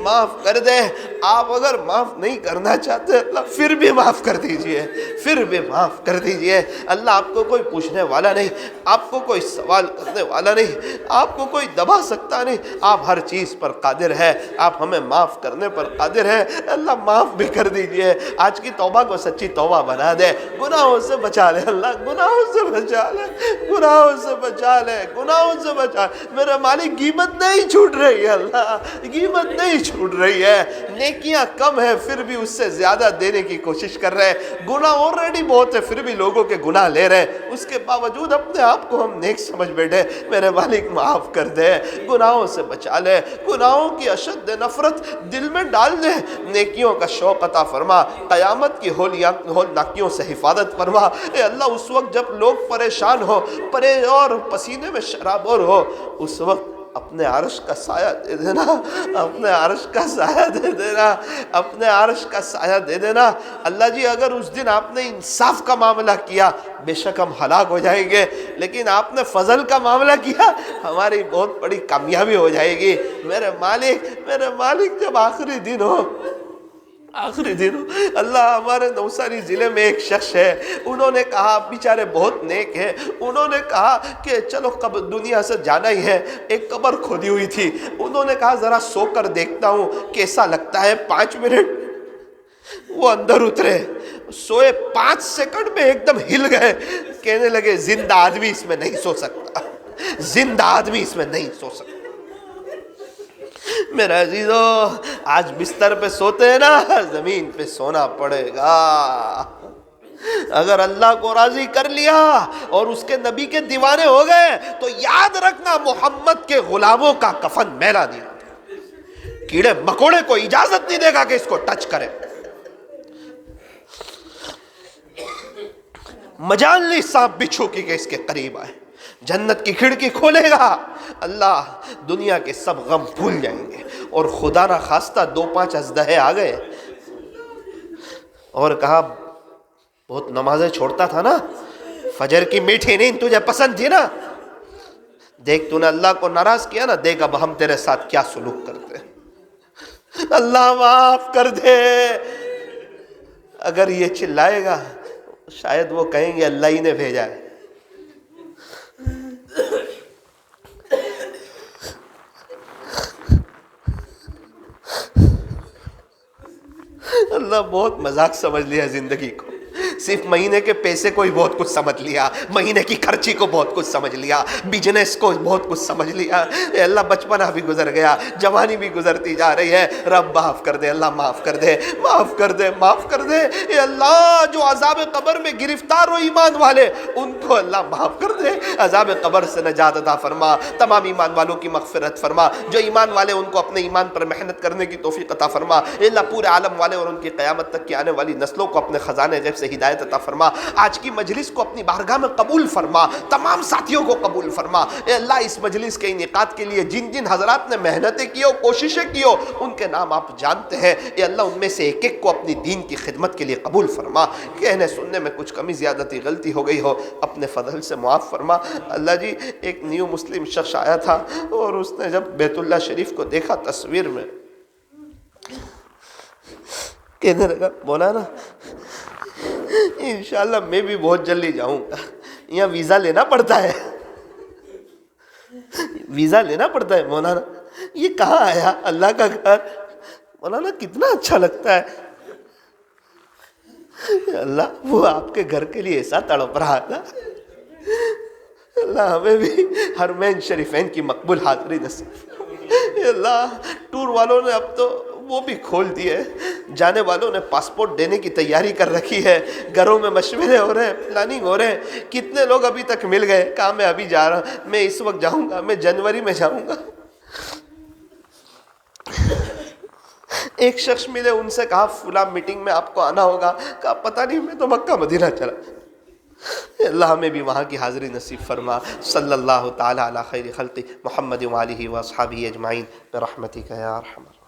Speaker 1: معاف کر دے۔ آپ اگر معاف نہیں کرنا چاہتے اللہ پھر بھی معاف کر دیجئے، پھر بھی معاف کر دیجئے۔ اللہ آپ کو کوئی پوچھنے والا نہیں، آپ کو کوئی سوال کرنے والا نہیں، آپ کو کوئی دبا سکتا نہیں، آپ ہر چیز پر قادر ہے، آپ ہمیں معاف کرنے پر قادر ہے۔ اللہ معاف بھی کر دیجئے، آج کی توبہ کو سچی توبہ بنا دے، گناہوں سے بچا لے، اللہ گناہوں سے بچا لے، گناہوں سے بچا لے، گناہوں سے بچا لے۔ میرے مالک غیبت نہیں چھوٹ رہی ہے، اللہ غیبت نہیں چھوٹ رہی ہے، نیکیاں کم ہیں پھر بھی اس سے زیادہ دینے کی کوشش کر رہے ہیں، گناہ آلریڈی بہت ہے پھر بھی لوگوں کے گناہ لے رہے ہیں، اس کے باوجود اپنے آپ کو ہم نیک سمجھ بیٹھے۔ میرے مالک معاف کر دے، گناہوں سے بچا لے، گناہوں کی اشد نفرت دل میں ڈال دے، نیکیوں کا شوق عطا فرما، قیامت کی ہولناکیوں سے حفاظت فرما۔ اے اللہ اس وقت جب لوگ پریشان ہو اور پسینے میں شرابور ہو، اس وقت اپنے عرش کا سایہ دے دینا، اپنے عرش کا سایہ دے دینا، اپنے عرش کا سایہ دے دینا۔ اللہ جی اگر اس دن آپ نے انصاف کا معاملہ کیا بے شک ہم ہلاک ہو جائیں گے، لیکن آپ نے فضل کا معاملہ کیا ہماری بہت بڑی کامیابی ہو جائے گی۔ میرے مالک جب آخری دن ہو، آخری دن اللہ، ہمارے نوساری ضلع میں ایک شخص ہے، انہوں نے کہا بیچارے بہت نیک ہیں، انہوں نے کہا کہ چلو دنیا سے جانا ہی ہے، ایک قبر کھودی ہوئی تھی، انہوں نے کہا ذرا سو کر دیکھتا ہوں کیسا لگتا ہے، 5 منٹ وہ اندر اترے، سوئے 5 سیکنڈ میں ایک دم ہل گئے، کہنے لگے زندہ آدمی اس میں نہیں سو سکتا، زندہ آدمی اس میں نہیں سو سکتا۔ میرا عزیزو آج بستر پہ سوتے ہیں نا، زمین پہ سونا پڑے گا۔ اگر اللہ کو راضی کر لیا اور اس کے نبی کے دیوانے ہو گئے تو یاد رکھنا محمد کے غلاموں کا کفن میلا نہیں ہوتا، کیڑے مکوڑے کو اجازت نہیں دے گا کہ اس کو ٹچ کرے۔ مجال نہیں سانپ بچھو کی کہ اس کے قریب آئے، جنت کی کھڑکی کھولے گا، اللہ دنیا کے سب غم بھول جائیں گے۔ اور خدا نہ خواستہ 2-5 اژدہے آ گئے اور کہا بہت نمازیں چھوڑتا تھا نا، فجر کی میٹھی نیند تجھے پسند تھی نا، دیکھ تو نے اللہ کو ناراض کیا نا، دیکھ اب ہم تیرے ساتھ کیا سلوک کرتے ہیں، اللہ معاف کر دے۔ اگر یہ چلائے گا شاید وہ کہیں گے اللہ ہی نے بھیجا ہے۔ اللہ بہت مذاق سمجھ لیا زندگی کو، صرف مہینے کے پیسے کو ہی بہت کچھ سمجھ لیا، مہینے کی خرچی کو بہت کچھ سمجھ لیا، بزنس کو بہت کچھ سمجھ لیا۔ اے اللہ بچپنا بھی گزر گیا، جوانی بھی گزرتی جا رہی ہے، رب معاف کر دے، اللہ معاف کر دے، معاف کر دے، معاف کر دے۔ اے اللہ جو عذاب قبر میں گرفتار ہو ایمان والے ان کو اللہ معاف کر دے، عذاب قبر سے نجات عطا فرما، تمام ایمان والوں کی مغفرت فرما، جو ایمان والے ان کو اپنے ایمان پر محنت کرنے کی توفیق عطا فرما۔ اے اللہ پورے عالم والے اور ان کی قیامت تک کی آنے والی نسلوں کو اپنے خزانے غیب سے ہدایت عطا فرما، آج کی مجلس کو اپنی بارگاہ میں قبول فرما، تمام ساتھیوں کو قبول فرما۔ اے اللہ اس مجلس کے انعقاد کے لیے جن جن حضرات نے محنتیں کی ہو، کوششیں کی ہو، ان کے نام آپ جانتے ہیں، اے اللہ ان میں سے ایک ایک کو اپنی دین کی خدمت کے لیے قبول فرما، کہنے سننے میں کچھ کمی زیادتی غلطی ہو گئی ہو اپنے فضل سے معاف فرما۔ اللہ جی ایک نیو مسلم شخص آیا تھا اور اس نے جب بیت اللہ شریف کو دیکھا تصویر میں، کہنے لگا مولانا انشاءاللہ میں بھی بہت جلدی جاؤں گا، یہاں ویزا لینا پڑتا ہے، ویزا لینا پڑتا ہے مولانا، یہ کہاں آیا اللہ کا گھر، مولانا کتنا اچھا لگتا ہے، اللہ وہ آپ کے گھر کے لیے ایسا تڑپ رہا تھا، اللہ ہمیں بھی حرمین شریفین کی مقبول حاضری نصیب۔ اللہ ٹور والوں نے اب تو وہ بھی کھول دیے. جانے والوں نے پاسپورٹ دینے کی تیاری کر رکھی ہے, گھروں میں مشورے ہو رہے ہیں, پلاننگ ہو رہے ہیں. کتنے لوگ ابھی تک مل گئے, کہا میں ابھی جا رہا ہوں, میں اس وقت جاؤں گا, میں جنوری میں جاؤں گا. ایک شخص ملے, ان سے کہا فلاں میٹنگ میں آپ کو آنا ہوگا, کہا پتہ نہیں, میں تو مکہ مدینہ چلا. اللہ ہمیں بھی وہاں کی حاضری نصیب فرما. صلی اللہ تعالی علی خیر خلق محمد و آلہ و اصحابہ اجمعین برحمتک یا ارحم الراحمین.